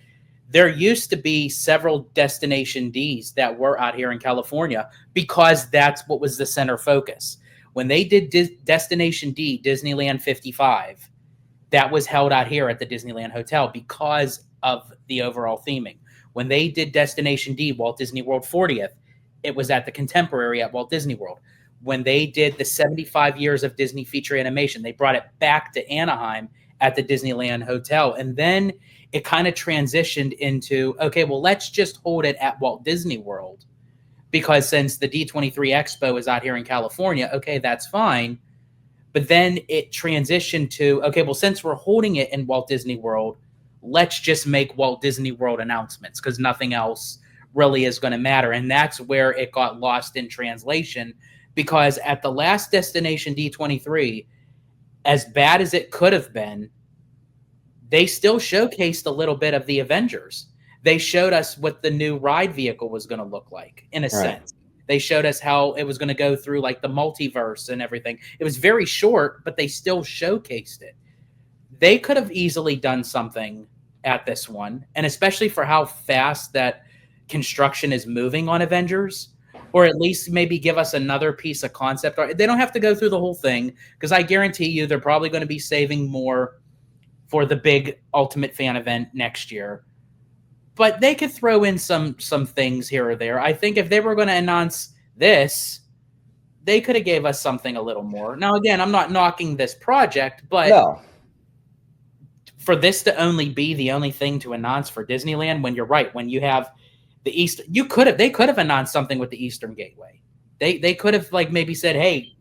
there used to be several Destination Ds that were out here in California because that's what was the center focus. When they did Destination D, Disneyland 55, that was held out here at the Disneyland Hotel because of the overall theming. When they did Destination D, Walt Disney World 40th, it was at the Contemporary at Walt Disney World. When they did the 75 years of Disney feature animation, they brought it back to Anaheim at the Disneyland Hotel. And then it kind of transitioned into, okay, well, let's just hold it at Walt Disney World, because since the D23 Expo is out here in California, okay, that's fine. But then it transitioned to, okay, well, since we're holding it in Walt Disney World, let's just make Walt Disney World announcements, because nothing else really is going to matter. And that's where it got lost in translation, because at the last Destination D23, as bad as it could have been, they still showcased a little bit of the Avengers. They showed us what the new ride vehicle was going to look like, in a sense. They showed us how it was going to go through like the multiverse and everything. It was very short, but they still showcased it. They could have easily done something at this one, and especially for how fast that construction is moving on Avengers, or at least maybe give us another piece of concept art. They don't have to go through the whole thing, because I guarantee you they're probably going to be saving more for the big Ultimate Fan event next year. But they could throw in some things here or there. I think if they were going to announce this, they could have gave us something a little more. Now, again, I'm not knocking this project, but No. For this to only be the only thing to announce for Disneyland, when you're right, when you have the East, they could have announced something with the Eastern Gateway. They could have like maybe said, hey,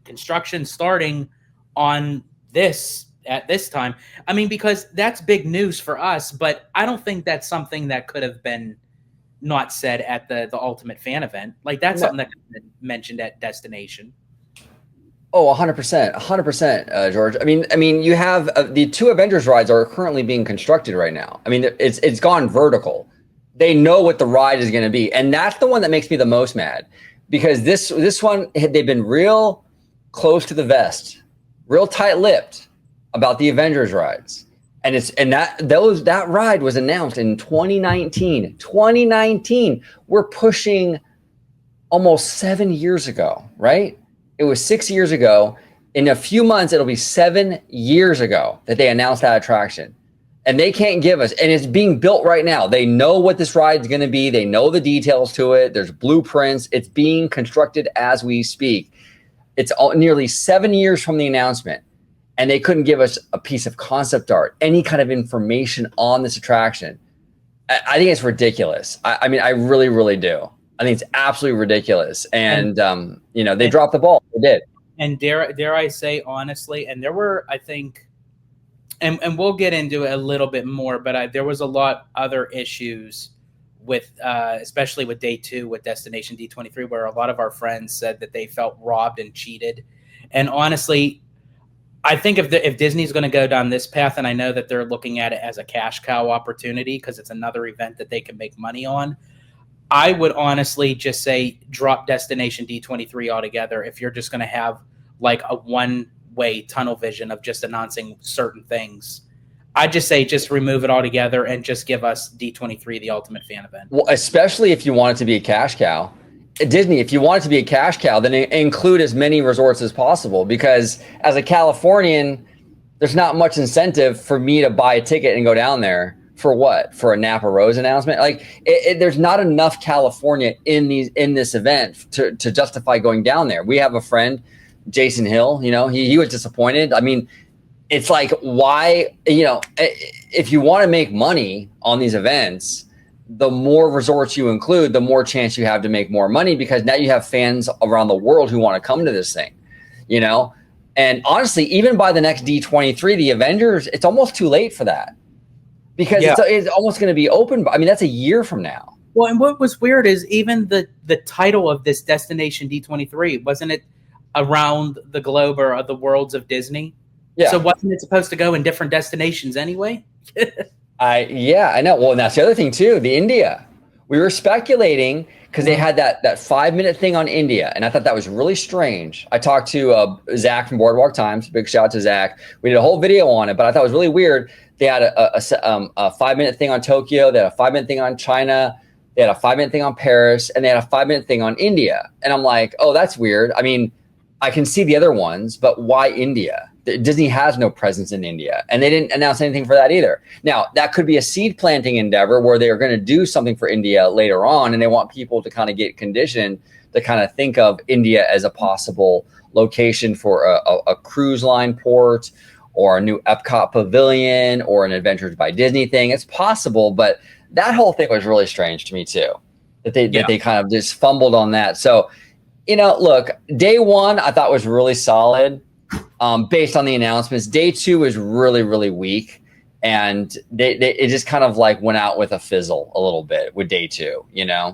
construction starting on this at this time. I mean, because that's big news for us, but I don't think that's something that could have been not said at the Ultimate Fan event. Like that's something that could have been mentioned at Destination. Oh, 100%, 100%, George. I mean, you have the two Avengers rides are currently being constructed right now. I mean, it's gone vertical. They know what the ride is going to be, and that's the one that makes me the most mad, because this one they've been real close to the vest, real tight-lipped about the Avengers rides, and that ride was announced in 2019. 2019. We're pushing almost 7 years ago, right? It was 6 years ago. In a few months, it'll be 7 years ago that they announced that attraction. And they can't give us, and it's being built right now. They know what this ride's going to be. They know the details to it. There's blueprints. It's being constructed as we speak. It's nearly 7 years from the announcement, and they couldn't give us a piece of concept art, any kind of information on this attraction. I think it's ridiculous. I mean, I really, really do. I think it's absolutely ridiculous. And they dropped the ball. They did. And dare I say, honestly, and there were, I think, and we'll get into it a little bit more, but there was a lot other issues with, especially with day 2 with Destination D23, where a lot of our friends said that they felt robbed and cheated. And honestly, I think if Disney's going to go down this path, and I know that they're looking at it as a cash cow opportunity because it's another event that they can make money on, I would honestly just say drop Destination D23 altogether if you're just going to have like a one-way tunnel vision of just announcing certain things. I'd just say just remove it altogether and just give us D23, the ultimate fan event. Well, especially if you want it to be a cash cow. Disney, if you want it to be a cash cow, then include as many resorts as possible, because as a Californian, there's not much incentive for me to buy a ticket and go down there. For what? For a Napa Rose announcement? Like, there's not enough California in this event to justify going down there. We have a friend, Jason Hill. He was disappointed. I mean, it's like, why? If you want to make money on these events, the more resorts you include, the more chance you have to make more money, because now you have fans around the world who want to come to this thing. And honestly, even by the next D23, the Avengers, it's almost too late for that. Because it's almost going to be open. I mean, that's a year from now. Well, and what was weird is even the title of this Destination D23, wasn't it around the globe or the worlds of Disney? Yeah. So wasn't it supposed to go in different destinations anyway? I know. Well, and that's the other thing too. The India. We were speculating because they had that 5-minute thing on India, and I thought that was really strange. I talked to Zach from Boardwalk Times. Big shout out to Zach. We did a whole video on it, but I thought it was really weird. They had a 5-minute thing on Tokyo. They had a 5-minute thing on China. They had a 5-minute thing on Paris, and they had a 5-minute thing on India. And I'm like, oh, that's weird. I mean, I can see the other ones, but why India? Disney has no presence in India, and they didn't announce anything for that either. Now, that could be a seed planting endeavor where they are going to do something for India later on, and they want people to kind of get conditioned to kind of think of India as a possible location for a cruise line port, or a new Epcot pavilion, or an Adventures by Disney thing. It's possible, but that whole thing was really strange to me too, that they kind of just fumbled on that. So, look, day 1 I thought was really solid. Based on the announcements. Day 2 was really, really weak, and it just kind of like went out with a fizzle a little bit with day 2. Yeah.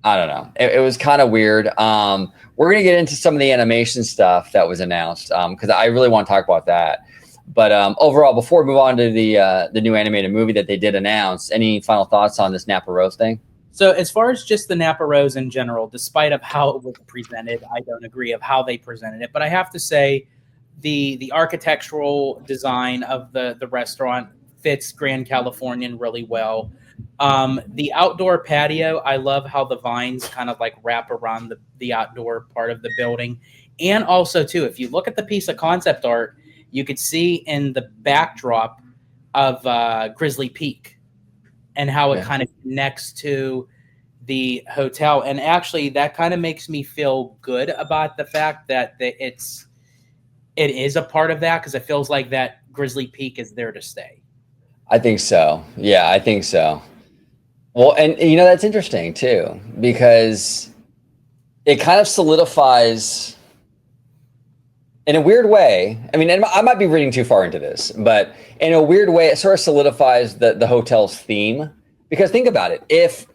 I don't know. It was kind of weird. We're gonna get into some of the animation stuff that was announced because I really want to talk about that. But overall, before we move on to the new animated movie that they did announce, any final thoughts on this Napa Rose thing? So as far as just the Napa Rose in general, despite of how it was presented, I don't agree of how they presented it. But I have to say the architectural design of the restaurant fits Grand Californian really well. The outdoor patio, I love how the vines kind of like wrap around the outdoor part of the building. And also, too, if you look at the piece of concept art, you could see in the backdrop of Grizzly Peak, and how it kind of connects to the hotel. And actually, that kind of makes me feel good about the fact that it is a part of that, because it feels like that Grizzly Peak is there to stay. I think so. Yeah, I think so. Well, and that's interesting too, because it kind of solidifies in a weird way. I mean, and I might be reading too far into this, but in a weird way, it sort of solidifies the hotel's theme. Because think about it, if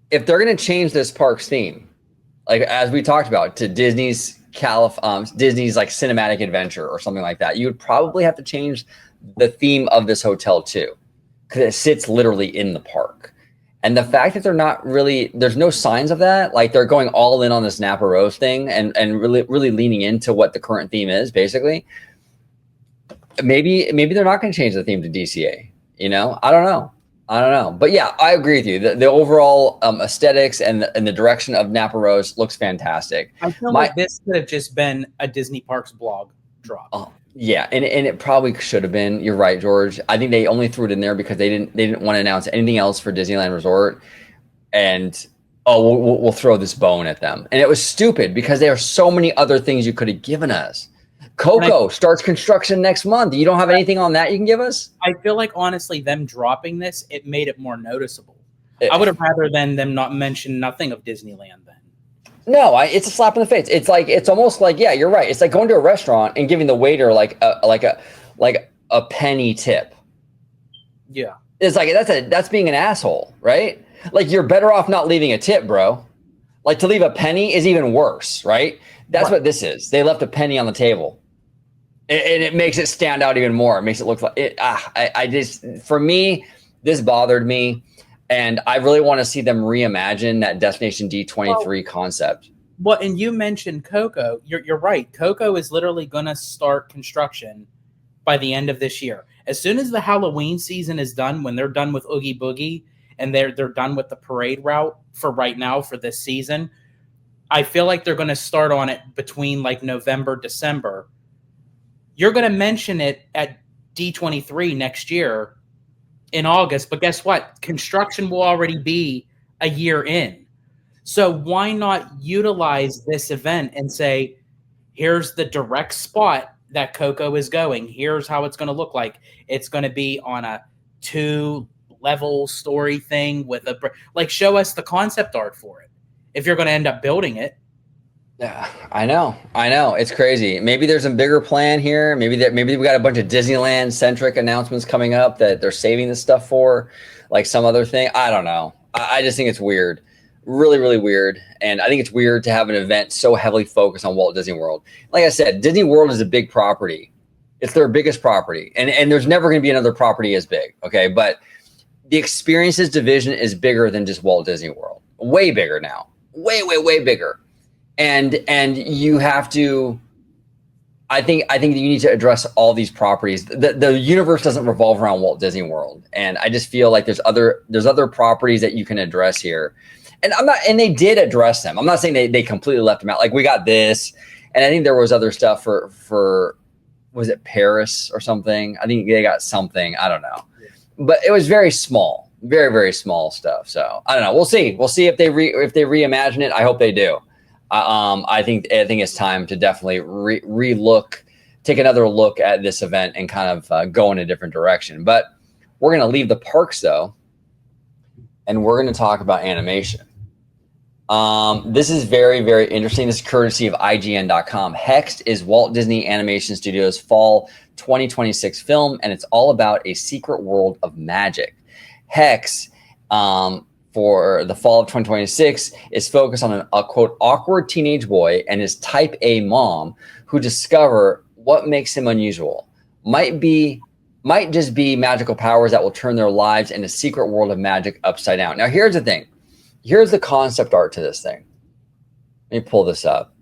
they're going to change this park's theme, like as we talked about, to Disney's Disney's like cinematic adventure or something like that, you would probably have to change the theme of this hotel too, because it sits literally in the park. And the fact that they're not really, there's no signs of that. Like they're going all in on this Napa Rose thing and really leaning into what the current theme is, basically. Maybe they're not going to change the theme to DCA. You know, I don't know. But yeah, I agree with you. The overall aesthetics and the direction of Napa Rose looks fantastic. I feel like this could have just been a Disney Parks blog drop. Yeah, and it probably should have been. You're right, George. I think they only threw it in there because they didn't want to announce anything else for Disneyland Resort, and we'll throw this bone at them. And it was stupid because there are so many other things you could have given us. Coco starts construction next month. You don't have anything on that you can give us? I feel like honestly, them dropping this, it made it more noticeable. I would have rather than them not mention nothing of Disneyland then. No, it's a slap in the face. It's almost like, yeah, you're right. It's like going to a restaurant and giving the waiter like a penny tip. Yeah. It's like that's being an asshole, right? Like you're better off not leaving a tip, bro. Like to leave a penny is even worse, right? That's what this is. They left a penny on the table. And it makes it stand out even more. It makes it look like it. I just, for me, this bothered me. And I really want to see them reimagine that Destination D23 concept. Well, and you mentioned Coco. You're right. Coco is literally going to start construction by the end of this year. As soon as the Halloween season is done, when they're done with Oogie Boogie and they're done with the parade route for right now for this season, I feel like they're going to start on it between like November, December. You're going to mention it at D23 next year in August, but guess what? Construction will already be a year in. So why not utilize this event and say, here's the direct spot that Coco is going. Here's how it's going to look like. It's going to be on a 2-level story thing with like show us the concept art for it. If you're going to end up building it. Yeah, I know. It's crazy. Maybe there's a bigger plan here. Maybe we got a bunch of Disneyland centric announcements coming up that they're saving this stuff for, like some other thing. I don't know. I just think it's weird, really, really weird. And I think it's weird to have an event so heavily focused on Walt Disney World. Like I said, Disney World is a big property. It's their biggest property, and there's never going to be another property as big. Okay, but the experiences division is bigger than just Walt Disney World. Way bigger now. Way bigger. And you have to, I think that you need to address all these properties. The universe doesn't revolve around Walt Disney World. And I just feel like there's other properties that you can address here. And they did address them. I'm not saying they completely left them out. Like we got this, and I think there was other stuff for was it Paris or something? I think they got something. I don't know. But it was very small, very, very small stuff. So I don't know. We'll see. We'll see if they reimagine it. I hope they do. I think it's time to definitely take another look at this event and kind of go in a different direction. But we're going to leave the parks though, and we're going to talk about animation. This is very, very interesting. This is courtesy of IGN.com. Hexed is Walt Disney Animation Studios' fall 2026 film, and it's all about a secret world of magic. Hex, for the fall of 2026 is focused on a quote awkward teenage boy and his type A mom who discover what makes him unusual. Might just be magical powers that will turn their lives into a secret world of magic upside down. Now here's the thing. Here's the concept art to this thing. Let me pull this up.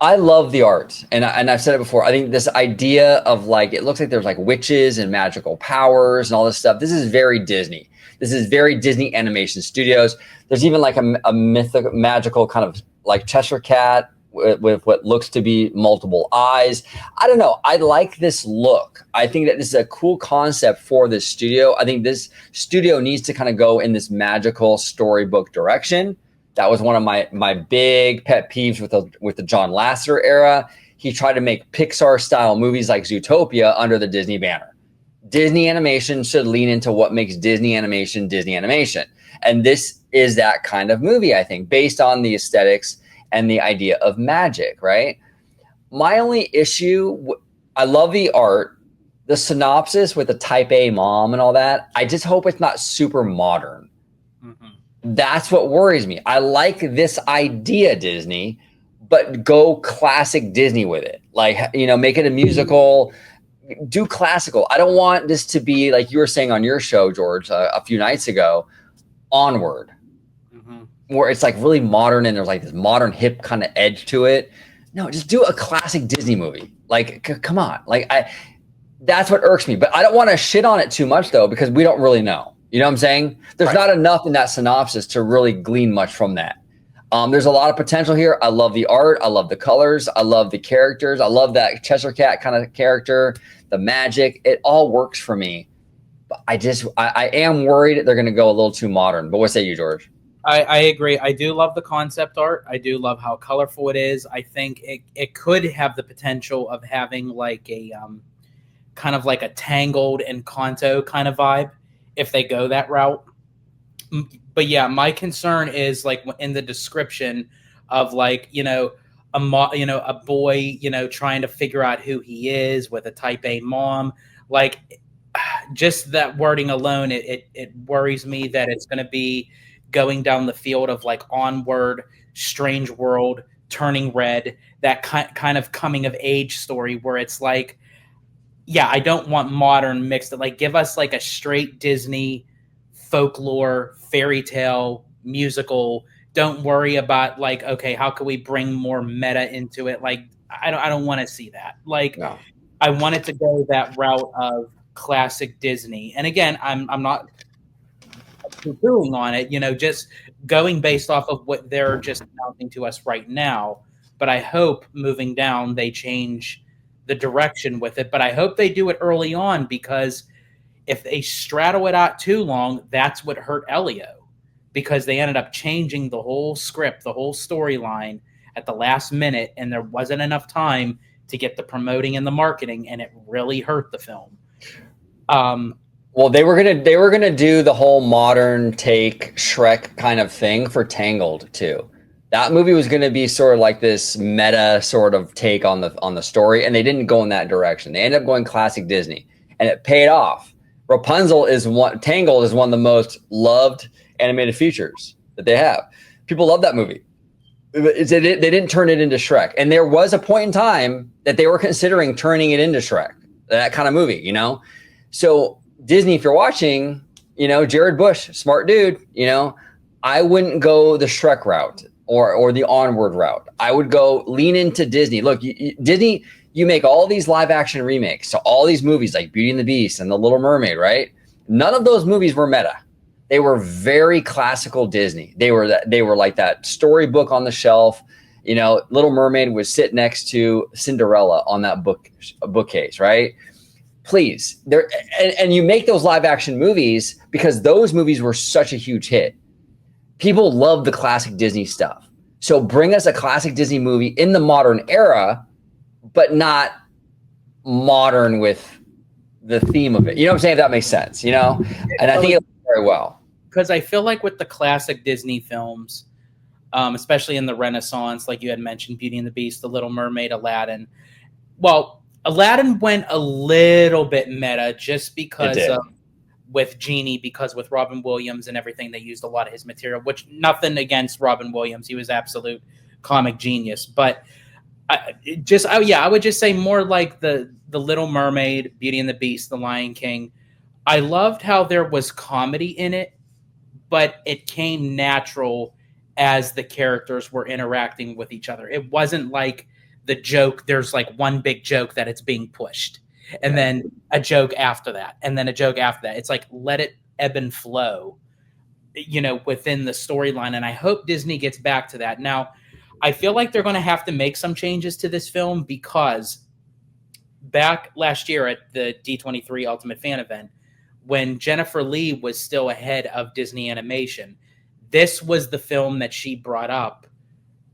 I love the art, and I've said it before. I think this idea of like it looks like there's like witches and magical powers and all this stuff. This is very Disney. This is very Disney Animation Studios. There's even like a mythical, magical kind of like Cheshire cat with what looks to be multiple eyes. I don't know. I like this look. I think that this is a cool concept for this studio. I think this studio needs to kind of go in this magical storybook direction. That was one of my big pet peeves with the John Lasseter era. He tried to make Pixar style movies like Zootopia under the Disney banner. Disney animation should lean into what makes Disney animation. And this is that kind of movie, I think, based on the aesthetics and the idea of magic, right? My only issue, I love the art, the synopsis with the type A mom and all that. I just hope it's not super modern. Mm-hmm. That's what worries me. I like this idea, Disney, but go classic Disney with it. Like, make it a musical, do classical. I don't want this to be like you were saying on your show, George, a few nights ago, Onward, where it's like really modern and there's like this modern hip kind of edge to it. No, just do a classic Disney movie. Like, come on. Like, that's what irks me. But I don't want to shit on it too much, though, because we don't really know. You know what I'm saying? There's not enough in that synopsis to really glean much from that. There's a lot of potential here. I love the art. I love the colors. I love the characters. I love that Cheshire Cat kind of character, the magic. It all works for me. But I am worried they're going to go a little too modern. But what say you, George? I agree. I do love the concept art. I do love how colorful it is. I think it could have the potential of having like a kind of like a Tangled and Kanto kind of vibe if they go that route. But yeah, my concern is like in the description of like, a boy, trying to figure out who he is with a type A mom, like just that wording alone, it worries me that it's going to be going down the field of like Onward, Strange World, Turning Red, that kind of coming of age story where it's like, yeah, I don't want modern mixed. Like, give us like a straight Disney folklore, fairy tale, musical. Don't worry about like, okay, how can we bring more meta into it? Like, I don't want to see that. Like, no. I want it to go that route of classic Disney. And again, I'm not poo-pooing on it, just going based off of what they're just announcing to us right now. But I hope moving down they change the direction with it. But I hope they do it early on, because if they straddle it out too long, that's what hurt Elio, because they ended up changing the whole script, the whole storyline at the last minute, and there wasn't enough time to get the promoting and the marketing, and it really hurt the film. Well, they were gonna do the whole modern take Shrek kind of thing for Tangled too. That movie was gonna be sort of like this meta sort of take on the story, and they didn't go in that direction. They ended up going classic Disney, and it paid off. Tangled is one of the most loved animated features that they have. People love that movie. They didn't turn it into Shrek, and there was a point in time that they were considering turning it into Shrek, that kind of movie, So Disney, if you're watching, Jared Bush, smart dude, I wouldn't go the Shrek route or the Onward route. I would go lean into Disney. Look, Disney, you make all these live action remakes. So all these movies like Beauty and the Beast and The Little Mermaid, right? None of those movies were meta. They were very classical Disney. They were like that storybook on the shelf. Little Mermaid would sit next to Cinderella on that bookcase, right? Please, and you make those live action movies because those movies were such a huge hit. People love the classic Disney stuff. So bring us a classic Disney movie in the modern era, but not modern with the theme of it. You know what I'm saying? If that makes sense, And I think it works very well. Because I feel like with the classic Disney films, especially in the Renaissance, like you had mentioned, Beauty and the Beast, The Little Mermaid, Aladdin. Well, Aladdin went a little bit meta just because with Genie, because with Robin Williams and everything, they used a lot of his material, which nothing against Robin Williams. He was absolute comic genius. But I would just say more like the Little Mermaid, Beauty and the Beast, The Lion King. I loved how there was comedy in it, but it came natural as the characters were interacting with each other. It wasn't like the joke, there's like one big joke that it's being pushed, and then a joke after that, and then a joke after that. It's like, let it ebb and flow, within the storyline. And I hope Disney gets back to that. Now, I feel like they're going to have to make some changes to this film, because back last year at the D23 Ultimate Fan Event, when Jennifer Lee was still ahead of Disney Animation, this was the film that she brought up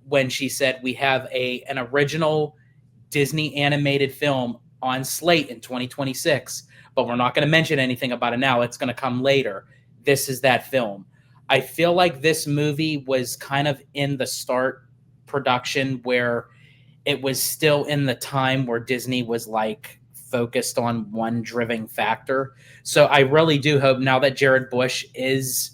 when she said, we have an original Disney animated film on slate in 2026, but we're not going to mention anything about it now. It's going to come later. This is that film. I feel like this movie was kind of in the start production where it was still in the time where Disney was like focused on one driving factor. So I really do hope now that Jared Bush is,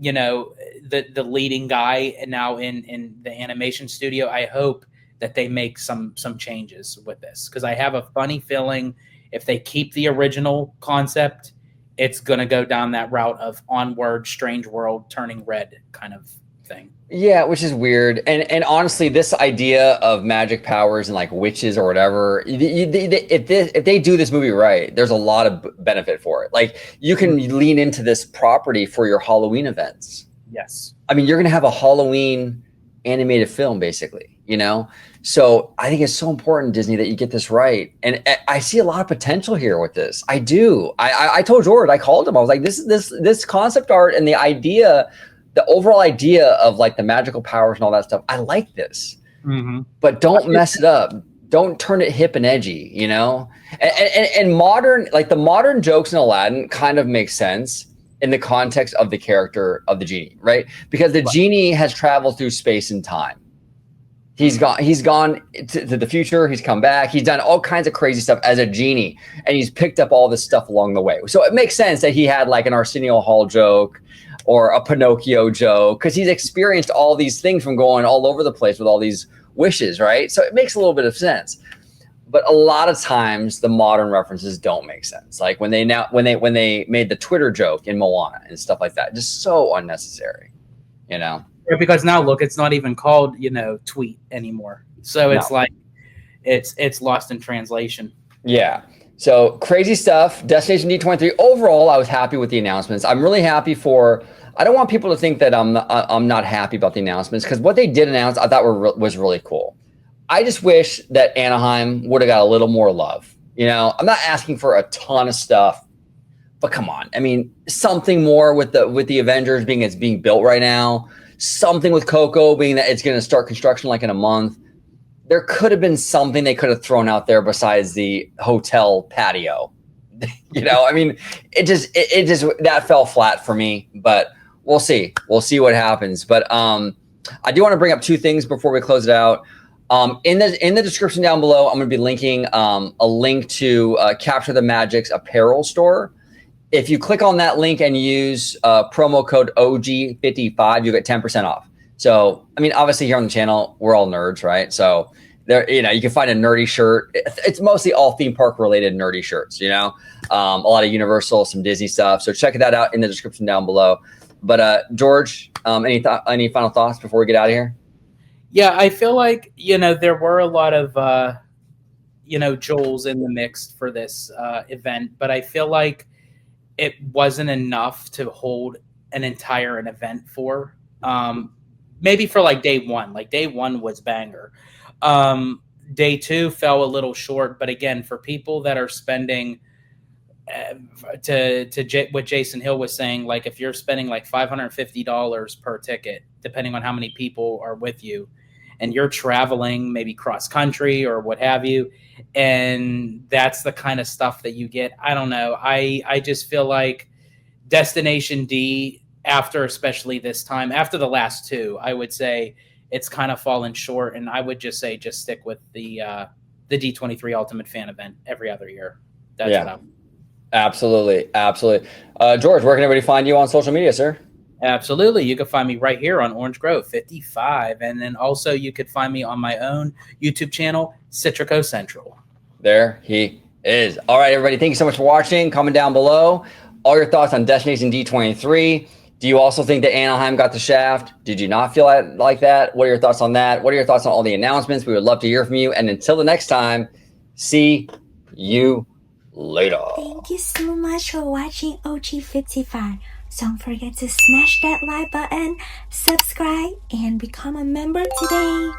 the leading guy now in the animation studio, I hope that they make some changes with this, because I have a funny feeling if they keep the original concept, it's going to go down that route of Onward, Strange World, Turning Red kind of thing. Yeah, which is weird. And honestly, this idea of magic powers and like witches or whatever, if they do this movie right, there's a lot of benefit for it. Like you can lean into this property for your Halloween events. Yes. I mean, you're going to have a Halloween animated film, basically, you know? So I think it's so important, Disney, that you get this right. And I see a lot of potential here with this. I do. I told George, I called him. I was like, this concept art and the idea, the overall idea of like the magical powers and all that stuff, I like this. But don't mess it up. Don't turn it hip and edgy, you know? And modern, like the modern jokes in Aladdin kind of make sense in the context of the character of the genie, right? Because the genie has traveled through space and time. He's gone to the future. He's come back. He's done all kinds of crazy stuff as a genie, and he's picked up all this stuff along the way. So it makes sense that he had like an Arsenio Hall joke or a Pinocchio joke, because he's experienced all these things from going all over the place with all these wishes, right? So it makes a little bit of sense. But a lot of times the modern references don't make sense. Like when they made the Twitter joke in Moana and stuff like that, just so unnecessary, you know? Yeah, because now look, it's not even called, tweet anymore. So it's like it's lost in translation. Yeah. So crazy stuff. Destination D23. Overall, I was happy with the announcements. I'm really happy for. I don't want people to think that I'm not happy about the announcements, because what they did announce I thought was really cool. I just wish that Anaheim would have got a little more love. You know, I'm not asking for a ton of stuff, but come on. I mean, something more with the Avengers being built right now. Something with Coco being that it's going to start construction like in a month. There could have been something they could have thrown out there besides the hotel patio. You know, I mean, it just that fell flat for me, but we'll see. We'll see what happens. But I do want to bring up two things before we close it out. In the description down below, I'm going to be linking a link to Capture the Magic's apparel store. If you click on that link and use promo code OG55, you get 10% off. So, I mean, obviously here on the channel, we're all nerds, right? So there, you can find a nerdy shirt. It's mostly all theme park related nerdy shirts, a lot of Universal, some Disney stuff. So check that out in the description down below. But George, any final thoughts before we get out of here? Yeah, I feel like, there were a lot of, Joels in the mix for this event, but I feel like it wasn't enough to hold an entire event for. Maybe for like day one. Like day one was banger. Day two fell a little short, but again, for people that are spending what Jason Hill was saying, like if you're spending like $550 per ticket, depending on how many people are with you, and you're traveling maybe cross country or what have you, and that's the kind of stuff that you get. I don't know. I just feel like Destination D, especially this time, after the last two, I would say it's kind of fallen short, and I would just say just stick with the D23 Ultimate Fan event every other year. That's what I'm. Absolutely. George, where can everybody find you on social media, sir? Absolutely. You can find me right here on Orange Grove 55. And then also you could find me on my own YouTube channel, Citrico Central. There he is. All right, everybody. Thank you so much for watching. Comment down below all your thoughts on Destination D23. Do you also think that Anaheim got the shaft? Did you not feel like that? What are your thoughts on that? What are your thoughts on all the announcements? We would love to hear from you. And until the next time, see you later. Thank you so much for watching OG55. Don't forget to smash that like button, subscribe, and become a member today.